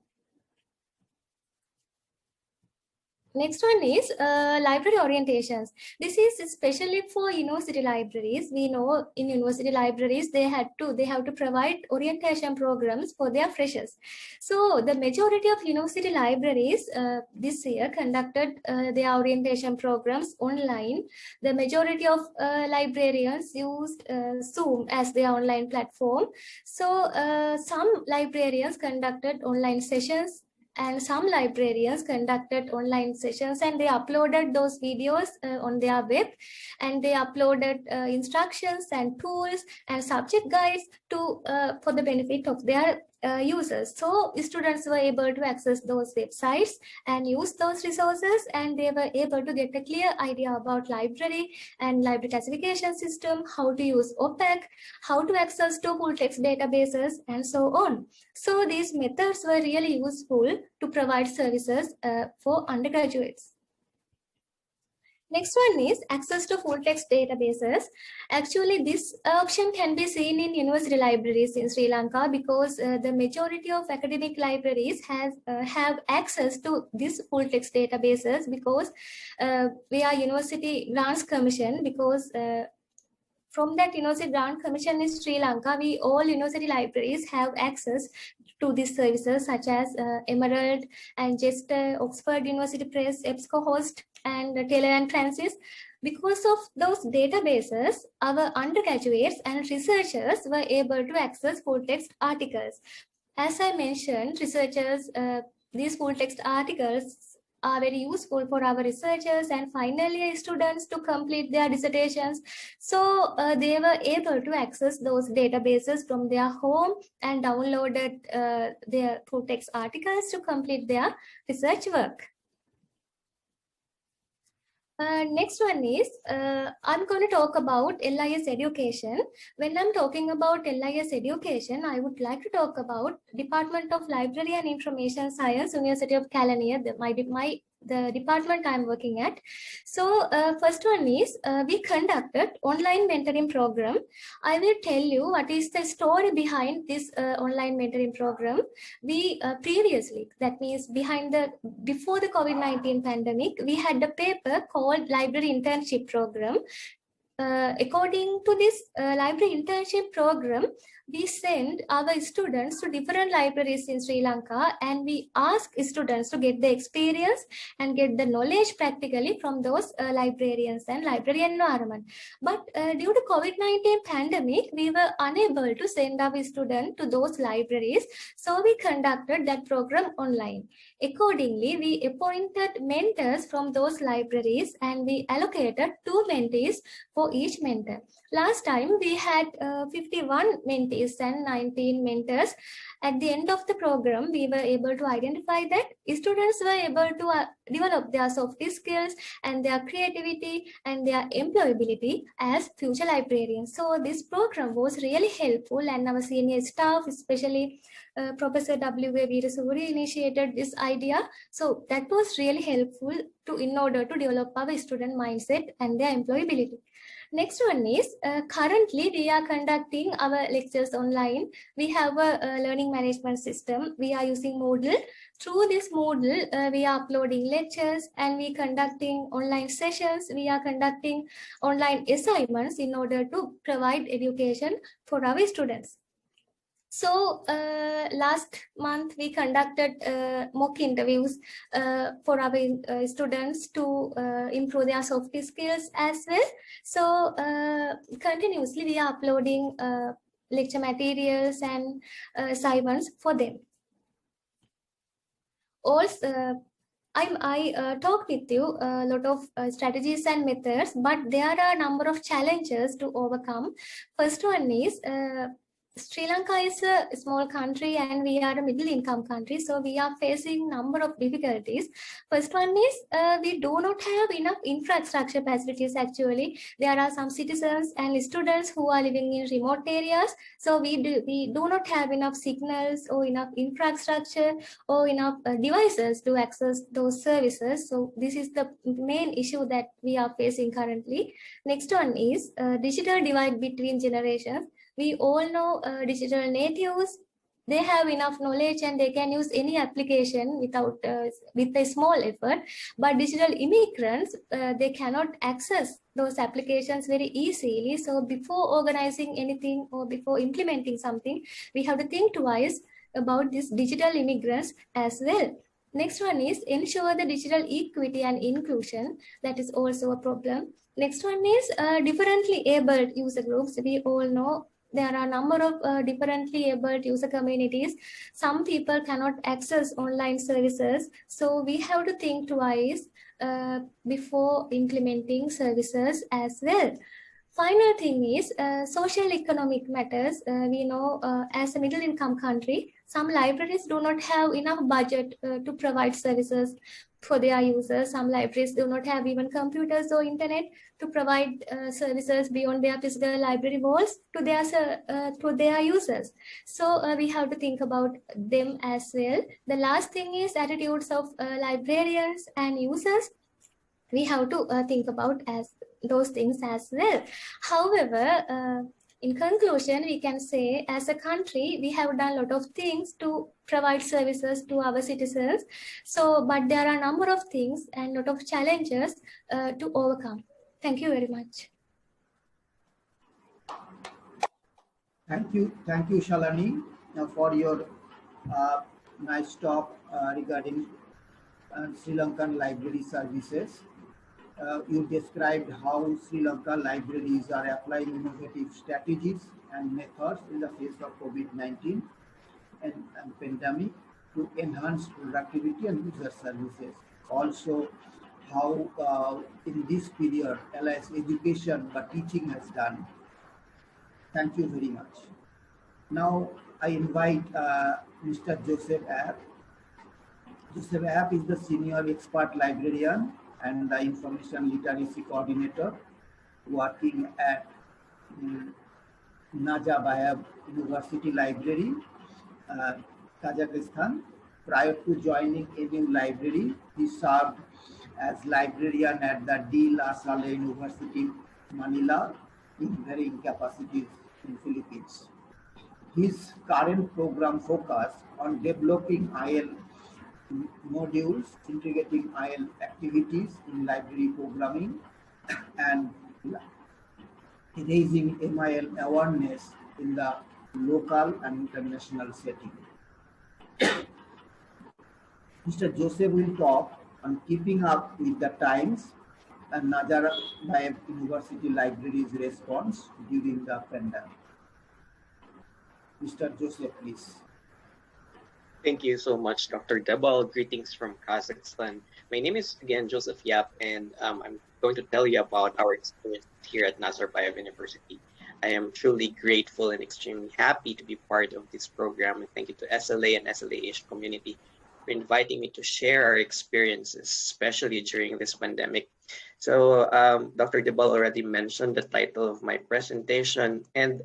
Next one is library orientations. This is especially for university libraries. We know in university libraries they have to provide orientation programs for their freshers. So the majority of university libraries this year conducted their orientation programs online. The majority of librarians used Zoom as their online platform. So some librarians conducted online sessions, and some librarians conducted online sessions, and they uploaded those videos on their web, and they uploaded instructions and tools and subject guides to for the benefit of their users. So students were able to access those websites and use those resources, and they were able to get a clear idea about library and library classification system, how to use OPAC, how to access to full text databases, and so on. So these methods were really useful to provide services for undergraduates. Next one is access to full text databases. Actually, this option can be seen in university libraries in Sri Lanka, because the majority of academic libraries have access to these full text databases, because we are University Grants Commission, because from that University Grant Commission in Sri Lanka, all university libraries have access to these services, such as Emerald and Jester, Oxford University Press, EBSCO-Host, and Taylor and Francis. Because of those databases, our undergraduates and researchers were able to access full text articles. As I mentioned, researchers, these full text articles are very useful for our researchers and final year students to complete their dissertations. So they were able to access those databases from their home and downloaded their full text articles to complete their research work. Next one is, I'm going to talk about LIS education. When I'm talking about LIS education, I would like to talk about Department of Library and Information Science, University of Kelaniya, the department I'm working at. So first one is, we conducted online mentoring program. I will tell you what is the story behind this online mentoring program. We previously, that means before the COVID-19 pandemic, we had a paper called Library Internship Program. According to this library internship program, we send our students to different libraries in Sri Lanka, and we ask students to get the experience and get the knowledge practically from those librarians and library environment. But due to COVID-19 pandemic, we were unable to send our students to those libraries, so we conducted that program online. Accordingly, we appointed mentors from those libraries, and we allocated 2 mentees for each mentor. Last time we had 51 mentees and 19 mentors. At the end of the program, we were able to identify that students were able to develop their soft skills and their creativity and their employability as future librarians. So this program was really helpful, and our senior staff, especially Professor W.A. Veerasuri, initiated this idea. So that was really helpful in order to develop our student mindset and their employability. Next one is, currently we are conducting our lectures online. We have a learning management system. We are using Moodle. Through this Moodle, we are uploading lectures and we conducting online sessions. We are conducting online assignments in order to provide education for our students. So last month we conducted mock interviews for our students to improve their soft skills as well. So continuously we are uploading lecture materials and assignments for them. Also, I talked with you a lot of strategies and methods, but there are a number of challenges to overcome. First one is, Sri Lanka is a small country and we are a middle income country, so we are facing number of difficulties. First one is we do not have enough infrastructure facilities. Actually, there are some citizens and students who are living in remote areas, so we do not have enough signals or enough infrastructure or enough devices to access those services. So this is the main issue that we are facing currently. Next one is digital divide between generations. We all know digital natives, they have enough knowledge and they can use any application without with a small effort. But digital immigrants, they cannot access those applications very easily. So before organizing anything or before implementing something, we have to think twice about these digital immigrants as well. Next one is ensure the digital equity and inclusion. That is also a problem. Next one is differently abled user groups. We all know there are a number of differently abled user communities. Some people cannot access online services. So we have to think twice before implementing services as well. Final thing is social economic matters. We know as a middle income country, some libraries do not have enough budget to provide services for their users. Some libraries do not have even computers or internet to provide services beyond their physical library walls to their users. So we have to think about them as well. The last thing is attitudes of librarians and users. We have to think about as those things as well. However, in conclusion, we can say as a country, we have done a lot of things to provide services to our citizens. So, but there are a number of things and a lot of challenges to overcome. Thank you very much. Thank you, Shalani, for your nice talk regarding Sri Lankan library services. You described how Sri Lanka libraries are applying innovative strategies and methods in the face of COVID-19 and pandemic to enhance productivity and user services. Also, how in this period, LAS education but teaching has done. Thank you very much. Now, I invite Mr. Joseph App. Joseph App is the senior expert librarian and the information literacy coordinator working at Nazarbayev University Library, Kazakhstan. Prior to joining NU Library, he served as librarian at the De La Salle University, Manila, in varying capacities in Philippines. His current program focus on developing IL modules, integrating IL activities in library programming and raising MIL awareness in the local and international setting. Mr. Joseph will talk on keeping up with the times and Nazarbayev University Library's response during the pandemic. Mr. Joseph, please. Thank you so much, Dr. Debal. Greetings from Kazakhstan. My name is again Joseph Yap, and I'm going to tell you about our experience here at Nazarbayev University. I am truly grateful and extremely happy to be part of this program, and thank you to SLA and SLA Asia community for inviting me to share our experiences, especially during this pandemic. So Dr. Debal already mentioned the title of my presentation, and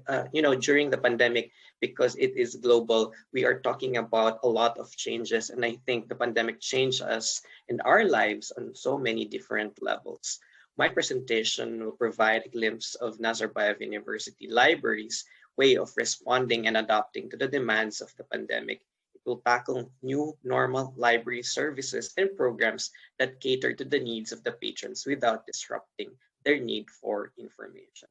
during the pandemic, because it is global, we are talking about a lot of changes, and I think the pandemic changed us in our lives on so many different levels. My presentation will provide a glimpse of Nazarbayev University Library's way of responding and adapting to the demands of the pandemic. It will tackle new normal library services and programs that cater to the needs of the patrons without disrupting their need for information.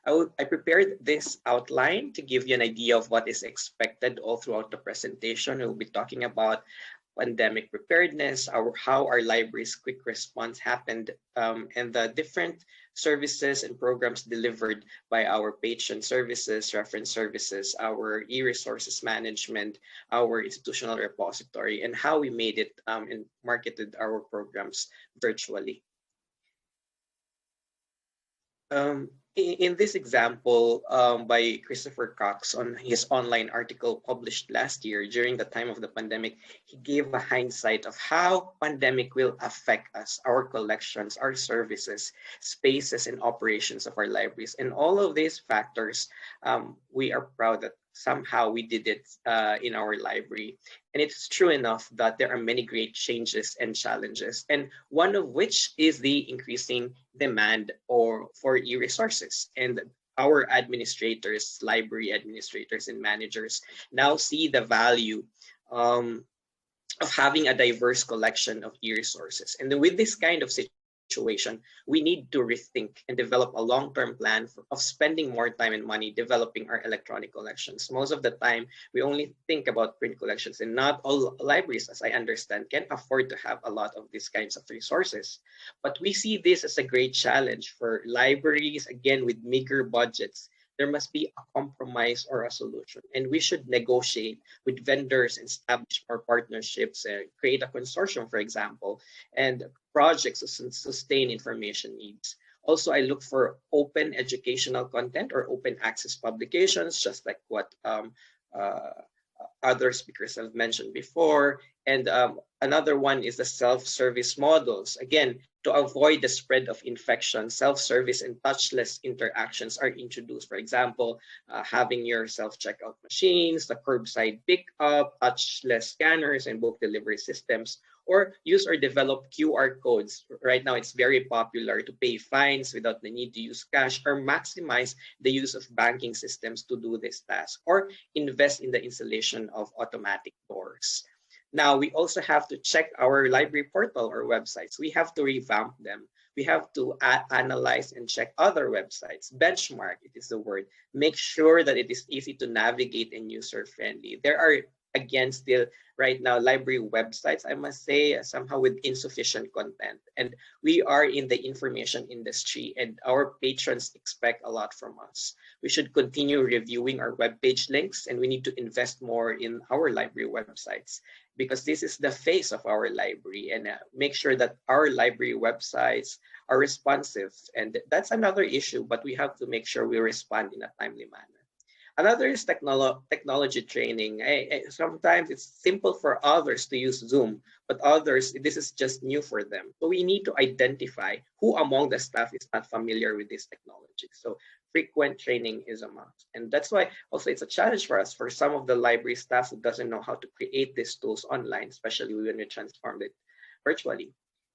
I prepared this outline to give you an idea of what is expected all throughout the presentation. We'll be talking about pandemic preparedness, how our library's quick response happened, and the different services and programs delivered by our patron services, reference services, our e-resources management, our institutional repository, and how we made it and marketed our programs virtually. In this example by Christopher Cox on his online article published last year during the time of the pandemic, he gave a hindsight of how pandemic will affect us, our collections, our services, spaces, and operations of our libraries. And all of these factors, we are proud that somehow we did it in our library. And it's true enough that there are many great changes and challenges, and one of which is the increasing demand for e-resources. And our administrators, library administrators and managers now see the value of having a diverse collection of e-resources. And with this kind of situation, we need to rethink and develop a long-term plan of spending more time and money developing our electronic collections. Most of the time, we only think about print collections, and not all libraries, as I understand, can afford to have a lot of these kinds of resources. But we see this as a great challenge for libraries, again, with meager budgets. There must be a compromise or a solution, and we should negotiate with vendors, establish more partnerships, create a consortium, for example, and projects to sustain information needs. Also, I look for open educational content or open access publications, just like what other speakers have mentioned before. And another one is the self-service models. Again, to avoid the spread of infection, self-service and touchless interactions are introduced. For example, having your self-checkout machines, the curbside pickup, touchless scanners, and book delivery systems, or use or develop QR codes. Right now, it's very popular to pay fines without the need to use cash, or maximize the use of banking systems to do this task, or invest in the installation of automatic doors. Now, we also have to check our library portal or websites. We have to revamp them. We have to analyze and check other websites. Benchmark, it is the word. Make sure that it is easy to navigate and user-friendly. There are, again, still right now library websites, I must say, somehow with insufficient content. And we are in the information industry, and our patrons expect a lot from us. We should continue reviewing our webpage links, and we need to invest more in our library websites, because this is the face of our library, and make sure that our library websites are responsive. And that's another issue, but we have to make sure we respond in a timely manner. Another is technology training. Sometimes it's simple for others to use Zoom, but others, this is just new for them. So we need to identify who among the staff is not familiar with this technology. So frequent training is a must. And that's why also it's a challenge for us, for some of the library staff who doesn't know how to create these tools online, especially when we transformed it virtually.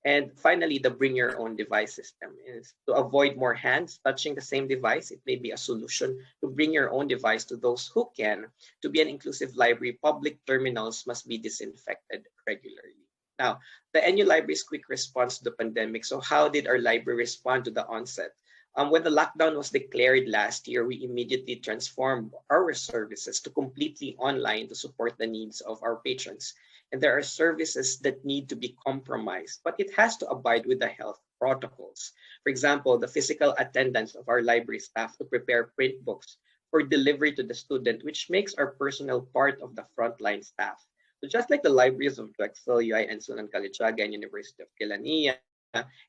And finally, the bring your own device system is to avoid more hands touching the same device. It may be a solution to bring your own device to those who can. To be an inclusive library, public terminals must be disinfected regularly. Now, the NU Library's quick response to the pandemic. So how did our library respond to the onset? When the lockdown was declared last year, we immediately transformed our services to completely online to support the needs of our patrons. And there are services that need to be compromised, but it has to abide with the health protocols. For example, the physical attendance of our library staff to prepare print books for delivery to the student, which makes our personnel part of the frontline staff. So just like the libraries of Drexel, UI, and Sunan Kalichaga, and University of Kilania,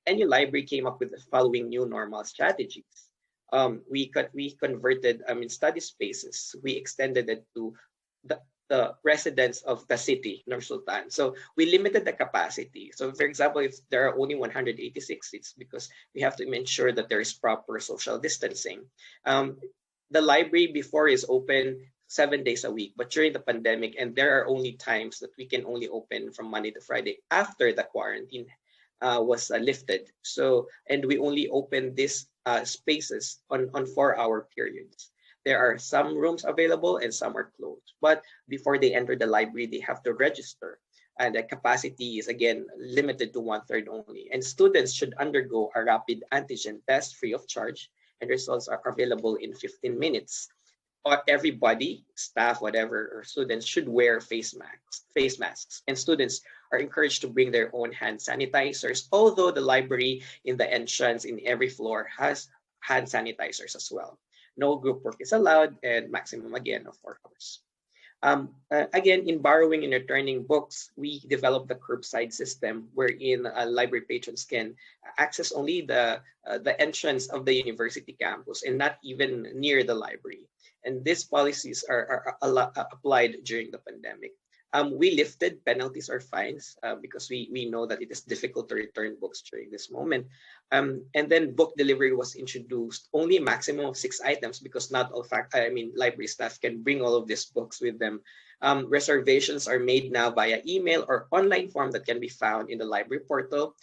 NU Library came up with the following new normal strategies. We converted study spaces. We extended it to the residents of the city, Nur Sultan. So we limited the capacity. So for example, if there are only 186 seats, because we have to ensure that there is proper social distancing. The library before is open 7 days a week, but during the pandemic, and there are only times that we can only open from Monday to Friday after the quarantine was lifted. So, and we only opened these spaces on 4-hour periods. There are some rooms available and some are closed. But before they enter the library, they have to register. And the capacity is again limited to 1/3 only. And students should undergo a rapid antigen test free of charge, and results are available in 15 minutes. Everybody, staff, whatever, or students should wear face masks. And students are encouraged to bring their own hand sanitizers, although the library in the entrance in every floor has hand sanitizers as well. No group work is allowed, and maximum again of 4 hours. Again, in borrowing and returning books, we developed the curbside system wherein library patrons can access only the entrance of the university campus and not even near the library. And these policies are applied during the pandemic. We lifted penalties or fines because we know that it is difficult to return books during this moment. And then book delivery was introduced, only a maximum of 6 items because not all library staff can bring all of these books with them. Reservations are made now via email or online form that can be found in the library portal.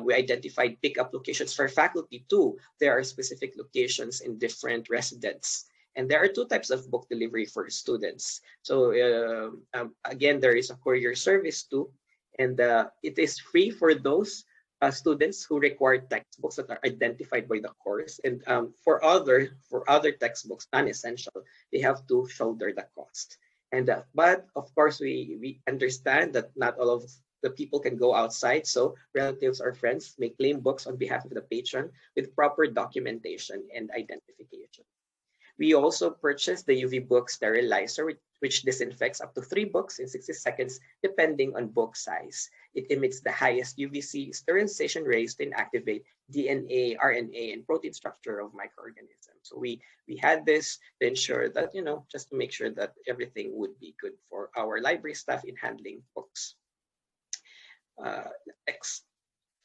We identified pickup locations for faculty too. There are specific locations in different residents. And there are 2 types of book delivery for students. So again, there is a courier service too, and it is free for those students who require textbooks that are identified by the course. And for other textbooks, non-essential, they have to shoulder the cost. And but of course, we understand that not all of the people can go outside, so relatives or friends may claim books on behalf of the patron with proper documentation and identification. We also purchased the UV book sterilizer, which disinfects up to 3 books in 60 seconds, depending on book size. It emits the highest UVC sterilization rays to inactivate DNA, RNA, and protein structure of microorganisms. So we had this to ensure that, just to make sure that everything would be good for our library staff in handling books. Next.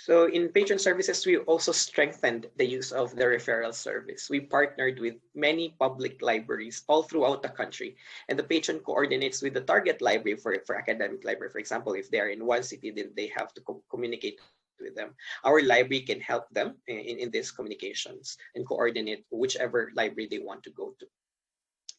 So in patron services, we also strengthened the use of the referral service. We partnered with many public libraries all throughout the country, and the patron coordinates with the target library for academic library. For example, if they are in one city, then they have to communicate with them. Our library can help them in these communications and coordinate whichever library they want to go to.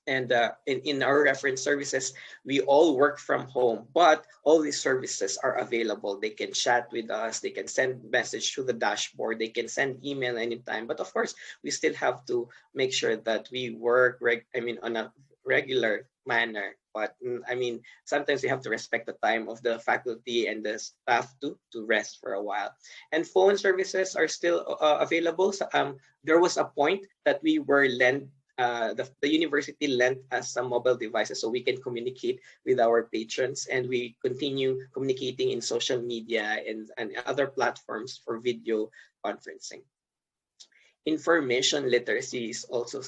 And in our reference services, we all work from home, but all these services are available. They can chat with us, they can send message to the dashboard, they can send email anytime. But of course, we still have to make sure that we work on a regular manner. But sometimes we have to respect the time of the faculty and the staff to rest for a while. And phone services are still available. So, there was a point that we were the university lent us some mobile devices so we can communicate with our patrons, and we continue communicating in social media and other platforms for video conferencing. Information literacy is also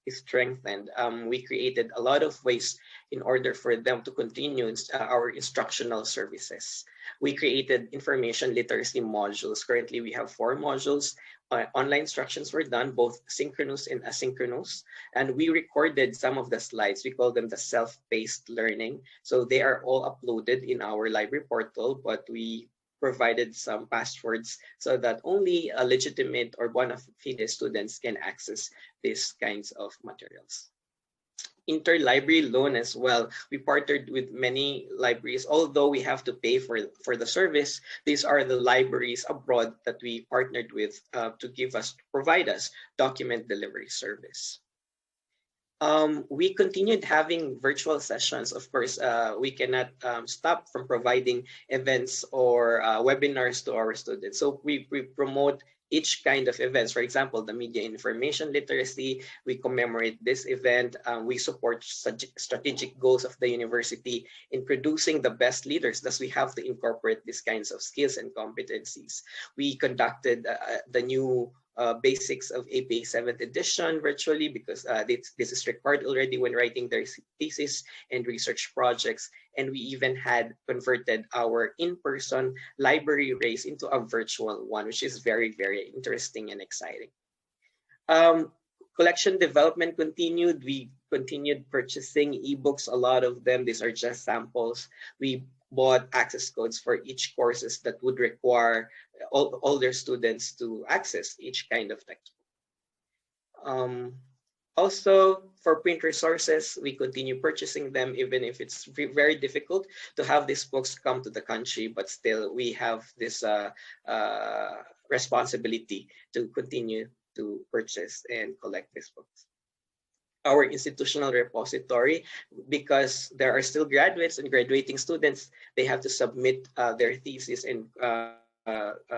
strengthened. We created a lot of ways in order for them to continue our instructional services. We created information literacy modules. Currently, we have 4 modules. Online instructions were done, both synchronous and asynchronous, and we recorded some of the slides. We call them the self-paced learning. So they are all uploaded in our library portal, but we provided some passwords so that only a legitimate or bona fide students can access these kinds of materials. Interlibrary loan as well. We partnered with many libraries, although we have to pay for the service. These are the libraries abroad that we partnered with to provide us document delivery service. We continued having virtual sessions. Of course, we cannot stop from providing events or webinars to our students. So we promote each kind of events. For example, the media information literacy, we commemorate this event. We support strategic goals of the university in producing the best leaders, thus we have to incorporate these kinds of skills and competencies. We conducted the new basics of APA 7th edition virtually because this is required already when writing their thesis and research projects. And we even had converted our in-person library race into a virtual one, which is very, very interesting and exciting. Collection development continued. We continued purchasing ebooks, a lot of them. These are just samples. We bought access codes for each courses that would require all their students to access each kind of textbook. Also, for print resources, we continue purchasing them, even if it's very difficult to have these books come to the country, but still we have this responsibility to continue to purchase and collect these books. Our institutional repository, because there are still graduates and graduating students, they have to submit their thesis and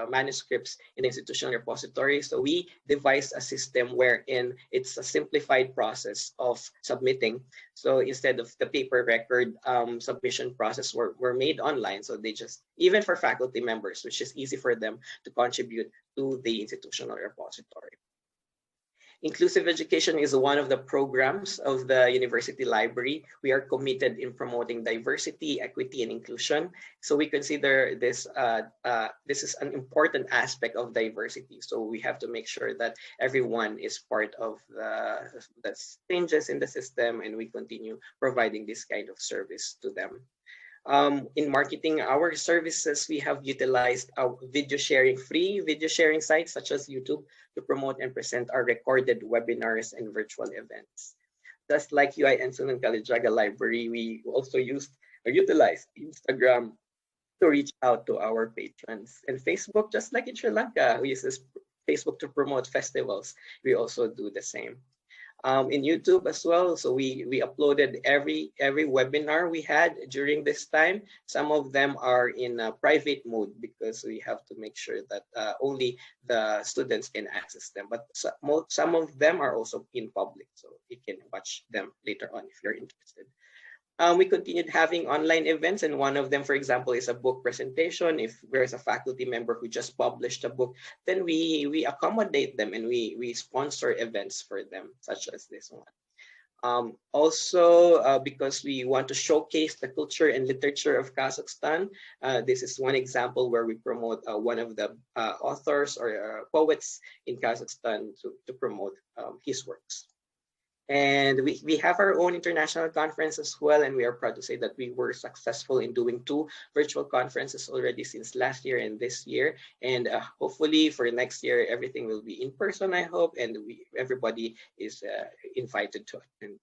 manuscripts in the institutional repository. So we devised a system wherein it's a simplified process of submitting. So instead of the paper record submission process were made online. So they just, even for faculty members, which is easy for them to contribute to the institutional repository. Inclusive education is one of the programs of the university library. We are committed in promoting diversity, equity, and inclusion. So we consider this this is an important aspect of diversity. So we have to make sure that everyone is part of the changes in the system, and we continue providing this kind of service to them. In marketing our services, we have utilized free video sharing sites such as YouTube to promote and present our recorded webinars and virtual events. Just like UI and Sunan Kalijaga Library, we also utilized Instagram to reach out to our patrons. And Facebook, just like in Sri Lanka, who uses Facebook to promote festivals, we also do the same. In YouTube as well, so we uploaded every webinar we had during this time. Some of them are in a private mode because we have to make sure that only the students can access them, but some of them are also in public, so you can watch them later on if you're interested. We continued having online events, and one of them, for example, is a book presentation. If there's a faculty member who just published a book, then we accommodate them and we sponsor events for them, such as this one. Also, because we want to showcase the culture and literature of Kazakhstan, this is one example where we promote one of the authors or poets in Kazakhstan to promote his works. And we have our own international conference as well, and we are proud to say that we were successful in doing 2 virtual conferences already since last year and this year. And hopefully for next year, everything will be in person, I hope, and everybody is invited to attend.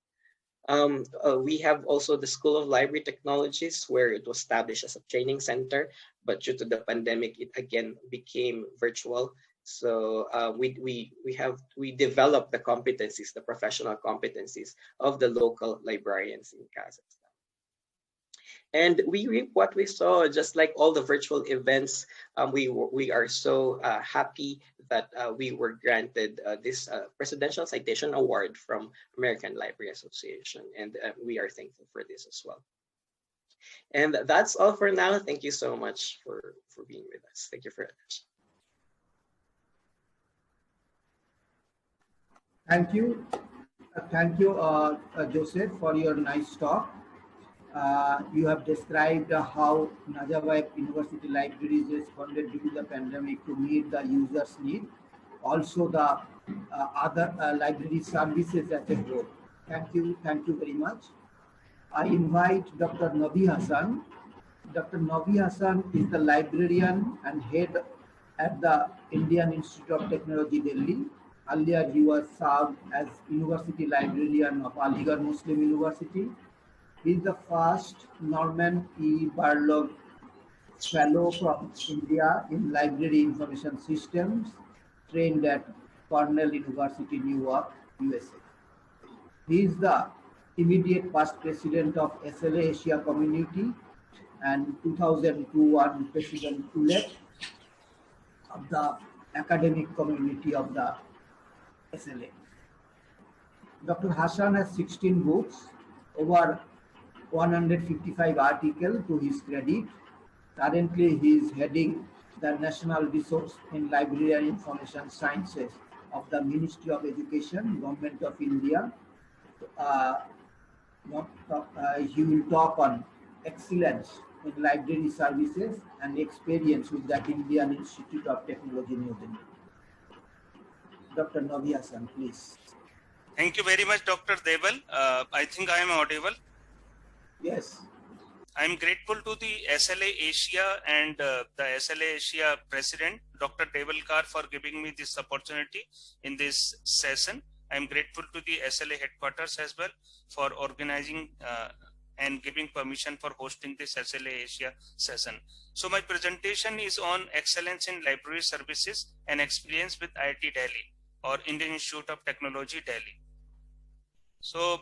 We have also the School of Library Technologies, where it was established as a training center, but due to the pandemic, it again became virtual. So we developed the competencies, the professional competencies of the local librarians in Kazakhstan. And we reap what we saw, just like all the virtual events. We are so happy that we were granted this Presidential Citation Award from American Library Association, and we are thankful for this as well. And that's all for now. Thank you so much for being with us. Thank you for attention. Thank you, Joseph, for your nice talk. You have described how Nazarbayev University Libraries responded due to the pandemic to meet the users' need, also the other library services as a whole. Thank you very much. I invite Dr. Nabi Hasan. Dr. Nabi Hasan is the librarian and head at the Indian Institute of Technology, Delhi. Earlier, he was served as University Librarian of Aligarh Muslim University. He is the first Norman E. Barlog Fellow from India in Library Information Systems, trained at Cornell University, Newark, USA. He is the immediate past president of SLA Asia Community and 2002 president-elect of the academic community of the SLA. Dr. Hasan has 16 books, over 155 articles to his credit. Currently, he is heading the National Resource in Library and Information Sciences of the Ministry of Education, Government of India. He will talk on excellence in library services and experience with the Indian Institute of Technology, New Delhi. Dr. Nabi Hasan, please. Thank you very much, Dr. Debal. I think I am audible. Yes. I'm grateful to the SLA Asia and the SLA Asia President, Dr. Devalkar, for giving me this opportunity in this session. I'm grateful to the SLA headquarters as well for organizing and giving permission for hosting this SLA Asia session. So my presentation is on excellence in library services and experience with IIT Delhi or Indian Institute of Technology, Delhi. So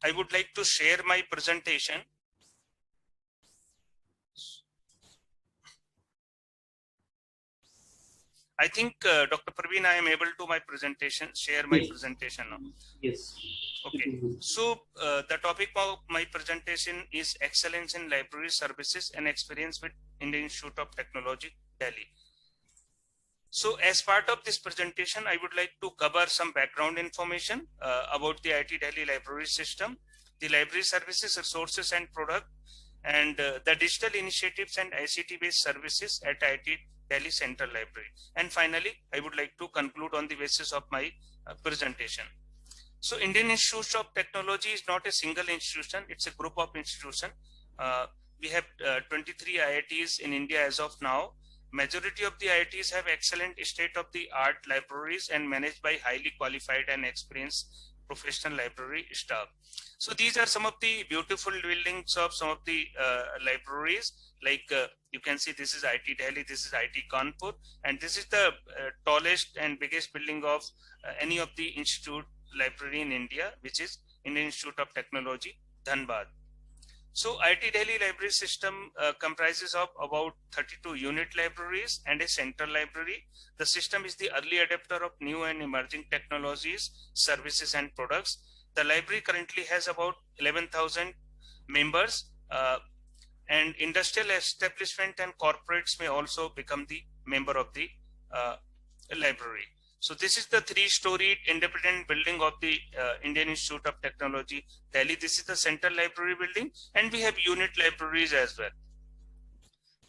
I would like to share my presentation. I think Dr. Praveen, I am able to share my presentation now. Yes. Okay. So the topic of my presentation is excellence in library services and experience with Indian Institute of Technology, Delhi. So as part of this presentation, I would like to cover some background information about the IIT Delhi library system, the library services, resources and product, and the digital initiatives and ICT-based services at IIT Delhi Central Library. And finally, I would like to conclude on the basis of my presentation. So Indian Institute of Technology is not a single institution, it's a group of institutions. We have 23 IITs in India as of now. Majority of the IITs have excellent state-of-the-art libraries and managed by highly qualified and experienced professional library staff. So these are some of the beautiful buildings of some of the libraries. Like you can see, this is IIT Delhi, this is IIT Kanpur, and this is the tallest and biggest building of any of the institute library in India, which is Indian Institute of Technology, Dhanbad. So IIT Delhi library system comprises of about 32 unit libraries and a central library. The system is the early adopter of new and emerging technologies, services and products. The library currently has about 11,000 members, and industrial establishment and corporates may also become the member of the library. So this is the three-storied independent building of the Indian Institute of Technology, Delhi. This is the central library building, and we have unit libraries as well.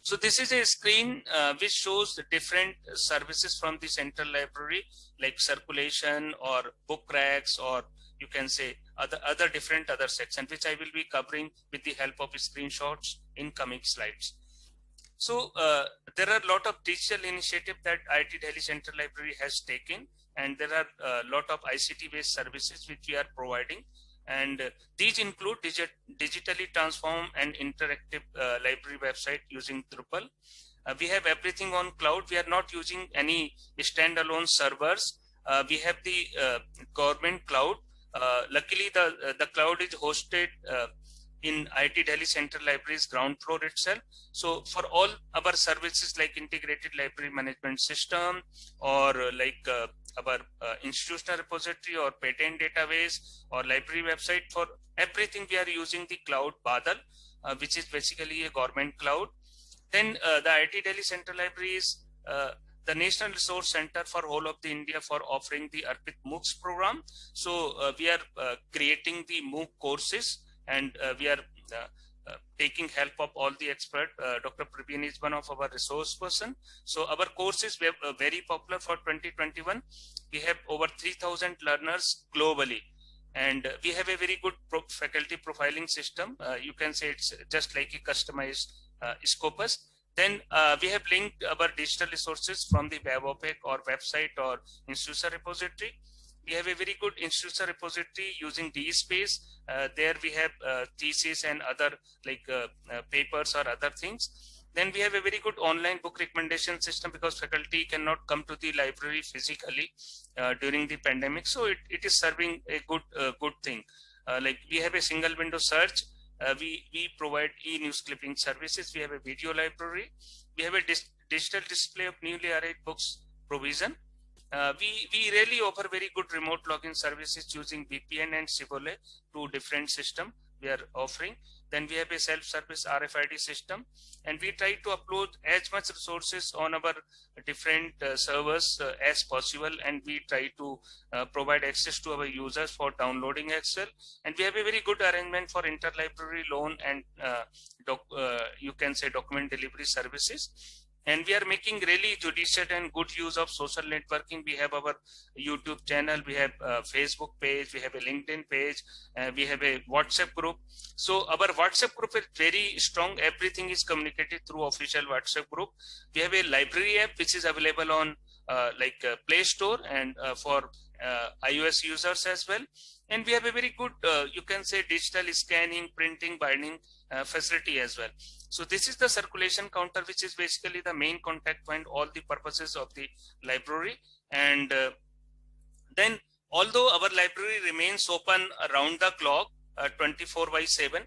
So this is a screen which shows the different services from the central library, like circulation or book racks, or you can say other different sections, which I will be covering with the help of screenshots in coming slides. So there are a lot of digital initiatives that IIT Delhi Central Library has taken, and there are a lot of ICT-based services which we are providing. And these include digitally transformed and interactive library website using Drupal. We have everything on cloud. We are not using any standalone servers. We have the government cloud. Luckily, the cloud is hosted in IIT Delhi Central Library's ground floor itself. So for all our services like integrated library management system, or like our institutional repository or patent database or library website, for everything we are using the cloud Badal, which is basically a government cloud. Then the IIT Delhi Central Library is the National Resource Center for whole of the India for offering the Arpit MOOCs program. So we are creating the MOOC courses, and we are taking help of all the experts. Dr. Praveen is one of our resource person. So our course is very popular for 2021. We have over 3,000 learners globally, and we have a very good faculty profiling system. You can say it's just like a customized Scopus. Then we have linked our digital resources from the WebOPEC or website or institutional repository. We have a very good institutional repository using DSpace. There we have thesis and other like papers or other things. Then we have a very good online book recommendation system, because faculty cannot come to the library physically during the pandemic. So it is serving a good thing. Like we have a single window search. We provide e-news clipping services. We have a video library. We have a digital display of newly arrived books provision. We really offer very good remote login services using VPN and Cibole, two different systems we are offering. Then we have a self-service RFID system, and we try to upload as much resources on our different servers as possible, and we try to provide access to our users for downloading Excel. And we have a very good arrangement for interlibrary loan and you can say document delivery services. And we are making really judicious and good use of social networking. We have our YouTube channel, we have a Facebook page, we have a LinkedIn page, we have a WhatsApp group. So our WhatsApp group is very strong. Everything is communicated through official WhatsApp group. We have a library app which is available on Play Store and for iOS users as well. And we have a very good, you can say, digital scanning, printing, binding facility as well. So this is the circulation counter, which is basically the main contact point, all the purposes of the library. And then, although our library remains open around the clock, 24/7,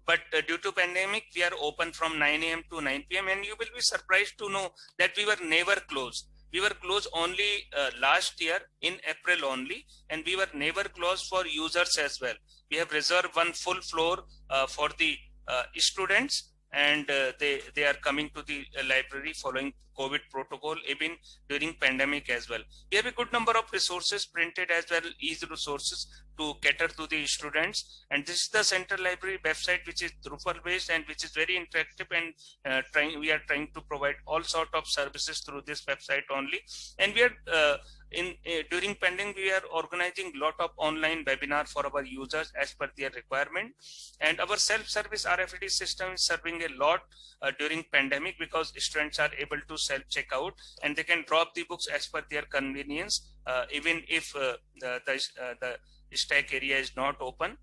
but due to pandemic, we are open from 9 a.m. to 9 p.m. And you will be surprised to know that we were never closed. We were closed only last year in April only, and we were never closed for users as well. We have reserved one full floor for the students, and they are coming to the library following COVID protocol, even during pandemic as well. We have a good number of resources printed as well, resources to cater to the students. And this is the Central Library website, which is Drupal based and which is very interactive, and we are trying to provide all sort of services through this website only. And we are during pandemic, we are organizing lot of online webinar for our users as per their requirement. And our self-service RFID system is serving a lot during pandemic, because students are able to self-checkout and they can drop the books as per their convenience, even if the stack area is not open.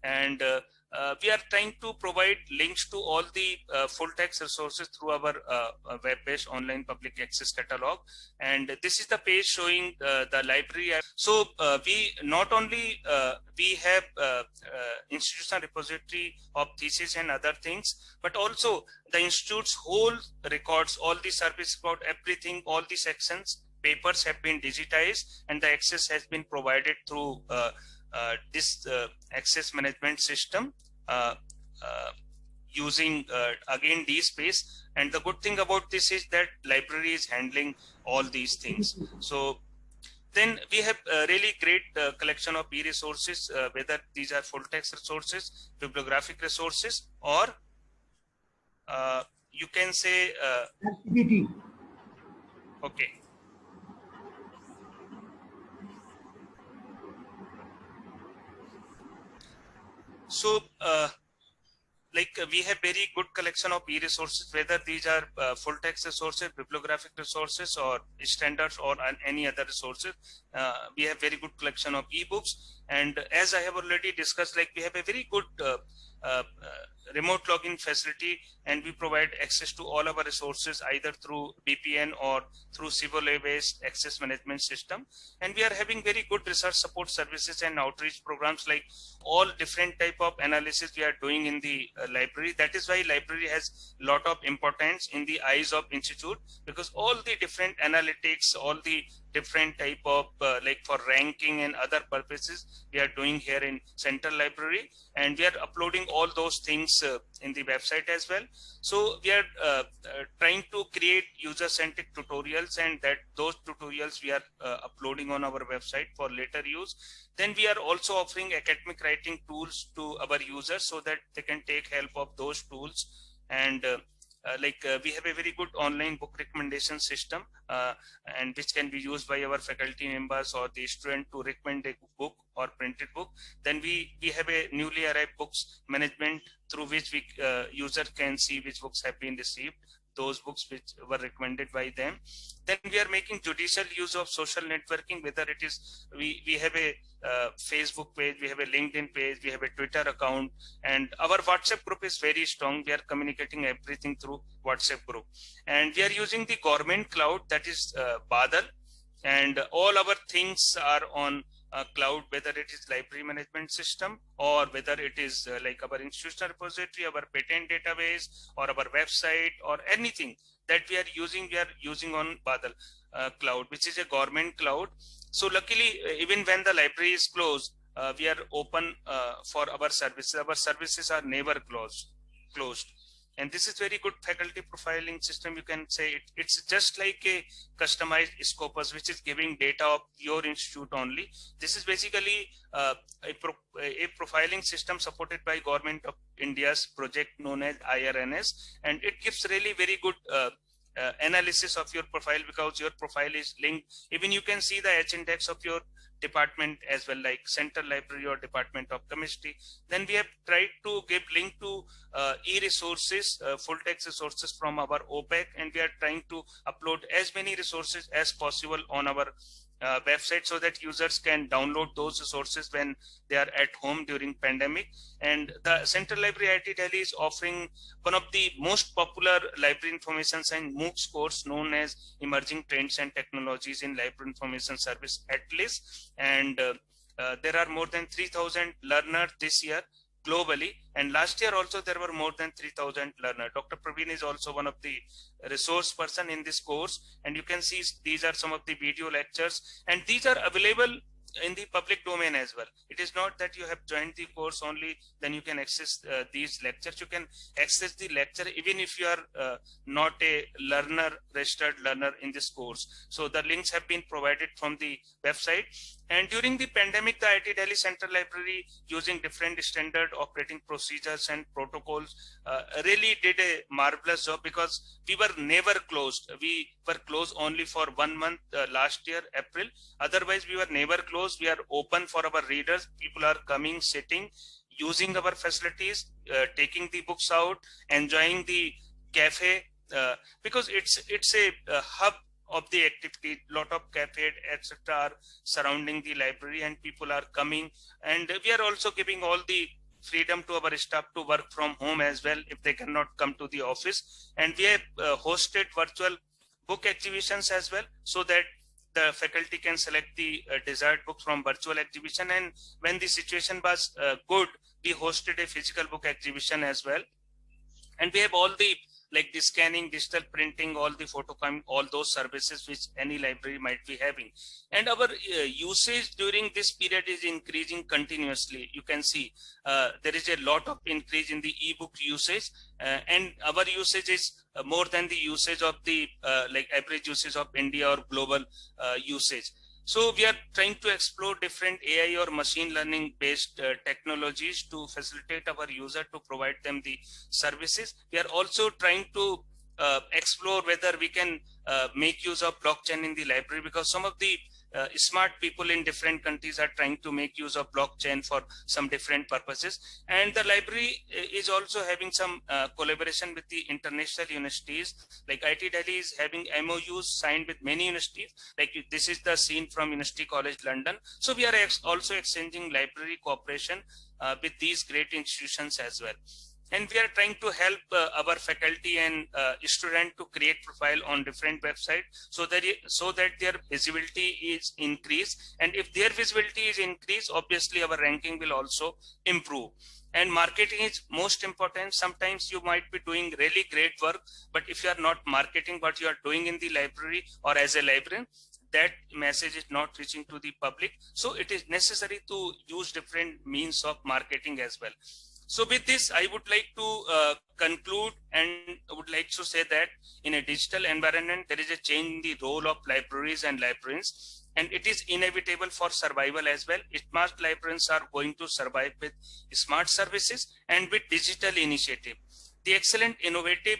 And we are trying to provide links to all the full text resources through our web-based online public access catalog. And this is the page showing the library. So we not only we have institutional repository of thesis and other things, but also the institute's whole records, all the service about everything, all the sections, papers have been digitized, and the access has been provided through this access management system using again DSpace. And the good thing about this is that library is handling all these things. So then we have a really great collection of e-resources, whether these are full text resources, bibliographic resources, or you can say activity. Okay. So we have very good collection of e-resources, whether these are full text resources, bibliographic resources, or standards, or any other resources. We have very good collection of ebooks. And as I have already discussed, we have a very good remote login facility, and we provide access to all our resources either through VPN or through CIVOLA-based access management system. And we are having very good research support services and outreach programs, like all different type of analysis we are doing in the library. That is why library has a lot of importance in the eyes of institute, because all the different analytics, all the different type of for ranking and other purposes we are doing here in Central Library, and we are uploading all those things in the website as well. So we are trying to create user-centric tutorials, and those tutorials we are uploading on our website for later use. Then we are also offering academic writing tools to our users so that they can take help of those tools. And we have a very good online book recommendation system, and which can be used by our faculty members or the student to recommend a book or printed book. Then we have a newly arrived books management through which we user can see which books have been received, those books which were recommended by them. Then we are making judicial use of social networking, whether it is we have a Facebook page, we have a LinkedIn page, we have a Twitter account, and our WhatsApp group is very strong. We are communicating everything through WhatsApp group, and we are using the government cloud, that is Badal, and all our things are on cloud, whether it is library management system or whether it is like our institutional repository, our patent database, or our website, or anything that we are using on Badal cloud, which is a government cloud. So luckily, even when the library is closed, we are open for our services. Our services are never closed. And this is very good faculty profiling system. You can say it's just like a customized Scopus, which is giving data of your institute only. This is basically a profiling system supported by Government of India's project known as IRNS, and it gives really very good analysis of your profile, because your profile is linked. Even you can see the H index of your department as well, like Central Library or Department of Chemistry. Then we have tried to give link to e-resources, full text resources from our OPEC, and we are trying to upload as many resources as possible on our website, so that users can download those resources when they are at home during pandemic. And the Central Library IT Delhi is offering one of the most popular library information science MOOCs course known as Emerging Trends and Technologies in Library Information Service at least. And there are more than 3,000 learners this year globally, and last year also there were more than 3,000 learners. Dr. Praveen is also one of the resource person in this course, and you can see these are some of the video lectures, and these are available in the public domain as well. It is not that you have joined the course only, then you can access these lectures. You can access the lecture even if you are not a learner, registered learner in this course. So the links have been provided from the website. And during the pandemic, the IT Delhi Central Library, using different standard operating procedures and protocols, really did a marvelous job, because we were never closed. We were closed only for 1 month last year, April. Otherwise, we were never closed. We are open for our readers. People are coming, sitting, using our facilities, taking the books out, enjoying the cafe, because it's a hub of the activity. Lot of cafes, etc. are surrounding the library, and people are coming. And we are also giving all the freedom to our staff to work from home as well if they cannot come to the office. And we have hosted virtual book exhibitions as well, so that the faculty can select the desired book from virtual exhibition. And when the situation was good, we hosted a physical book exhibition as well. And we have all the, like the scanning, digital printing, all the photocopying, all those services which any library might be having. And our usage during this period is increasing continuously. You can see there is a lot of increase in the ebook usage, and our usage is more than the usage of the like average usage of India or global usage. So we are trying to explore different AI or machine learning based technologies to facilitate our user to provide them the services. We are also trying to explore whether we can make use of blockchain in the library, because some of the smart people in different countries are trying to make use of blockchain for some different purposes. And the library is also having some collaboration with the international universities. Like IT Delhi is having MOUs signed with many universities. Like this is the scene from University College London. So we are also exchanging library cooperation with these great institutions as well. And we are trying to help our faculty and student to create profile on different websites, so that their visibility is increased. And if their visibility is increased, obviously our ranking will also improve. And marketing is most important. Sometimes you might be doing really great work, but if you are not marketing what you are doing in the library or as a librarian, that message is not reaching to the public. So it is necessary to use different means of marketing as well. So with this, I would like to conclude, and would like to say that in a digital environment, there is a change in the role of libraries and librarians, and it is inevitable for survival as well. Smart librarians are going to survive with smart services and with digital initiative. The excellent innovative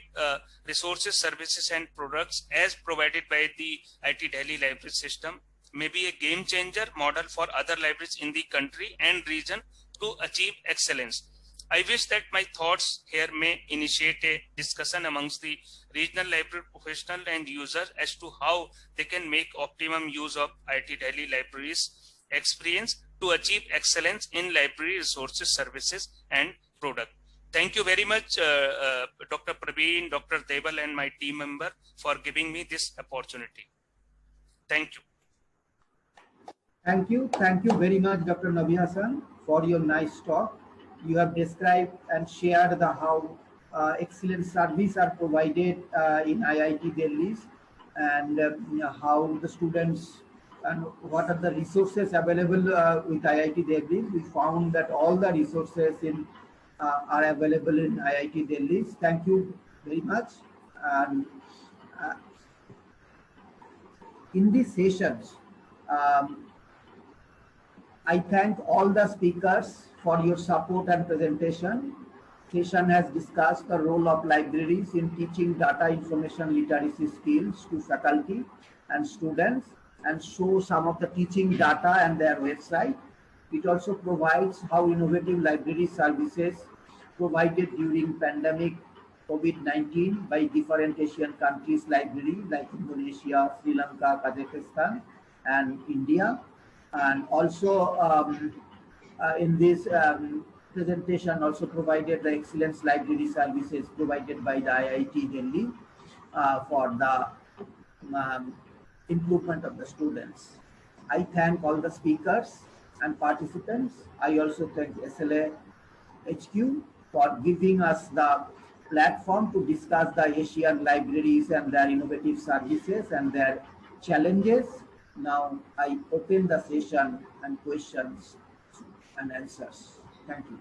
resources, services, and products as provided by the IT Delhi library system may be a game changer model for other libraries in the country and region to achieve excellence. I wish that my thoughts here may initiate a discussion amongst the regional library professional and users as to how they can make optimum use of IT Delhi libraries experience to achieve excellence in library resources, services, and product. Thank you very much, Dr. Praveen, Dr. Deval, and my team member for giving me this opportunity. Thank you. Thank you. Thank you very much, Dr. Nabi Hasan, for your nice talk. You have described and shared the how excellent service are provided in IIT Delhi, and how the students and what are the resources available with IIT Delhi. We found that all the resources in are available in IIT Delhi. Thank you very much. And in these sessions, I thank all the speakers for your support and presentation. session has discussed the role of libraries in teaching data information literacy skills to faculty and students, and show some of the teaching data and their website. It also provides how innovative library services provided during pandemic COVID-19 by different Asian countries' library like Indonesia, Sri Lanka, Kazakhstan, and India. And also in this presentation also provided the excellence library services provided by the IIT Delhi for the improvement of the students. I thank all the speakers and participants. I also thank SLA HQ for giving us the platform to discuss the Asian libraries and their innovative services and their challenges. Now I open the session and questions and answers. Thank you.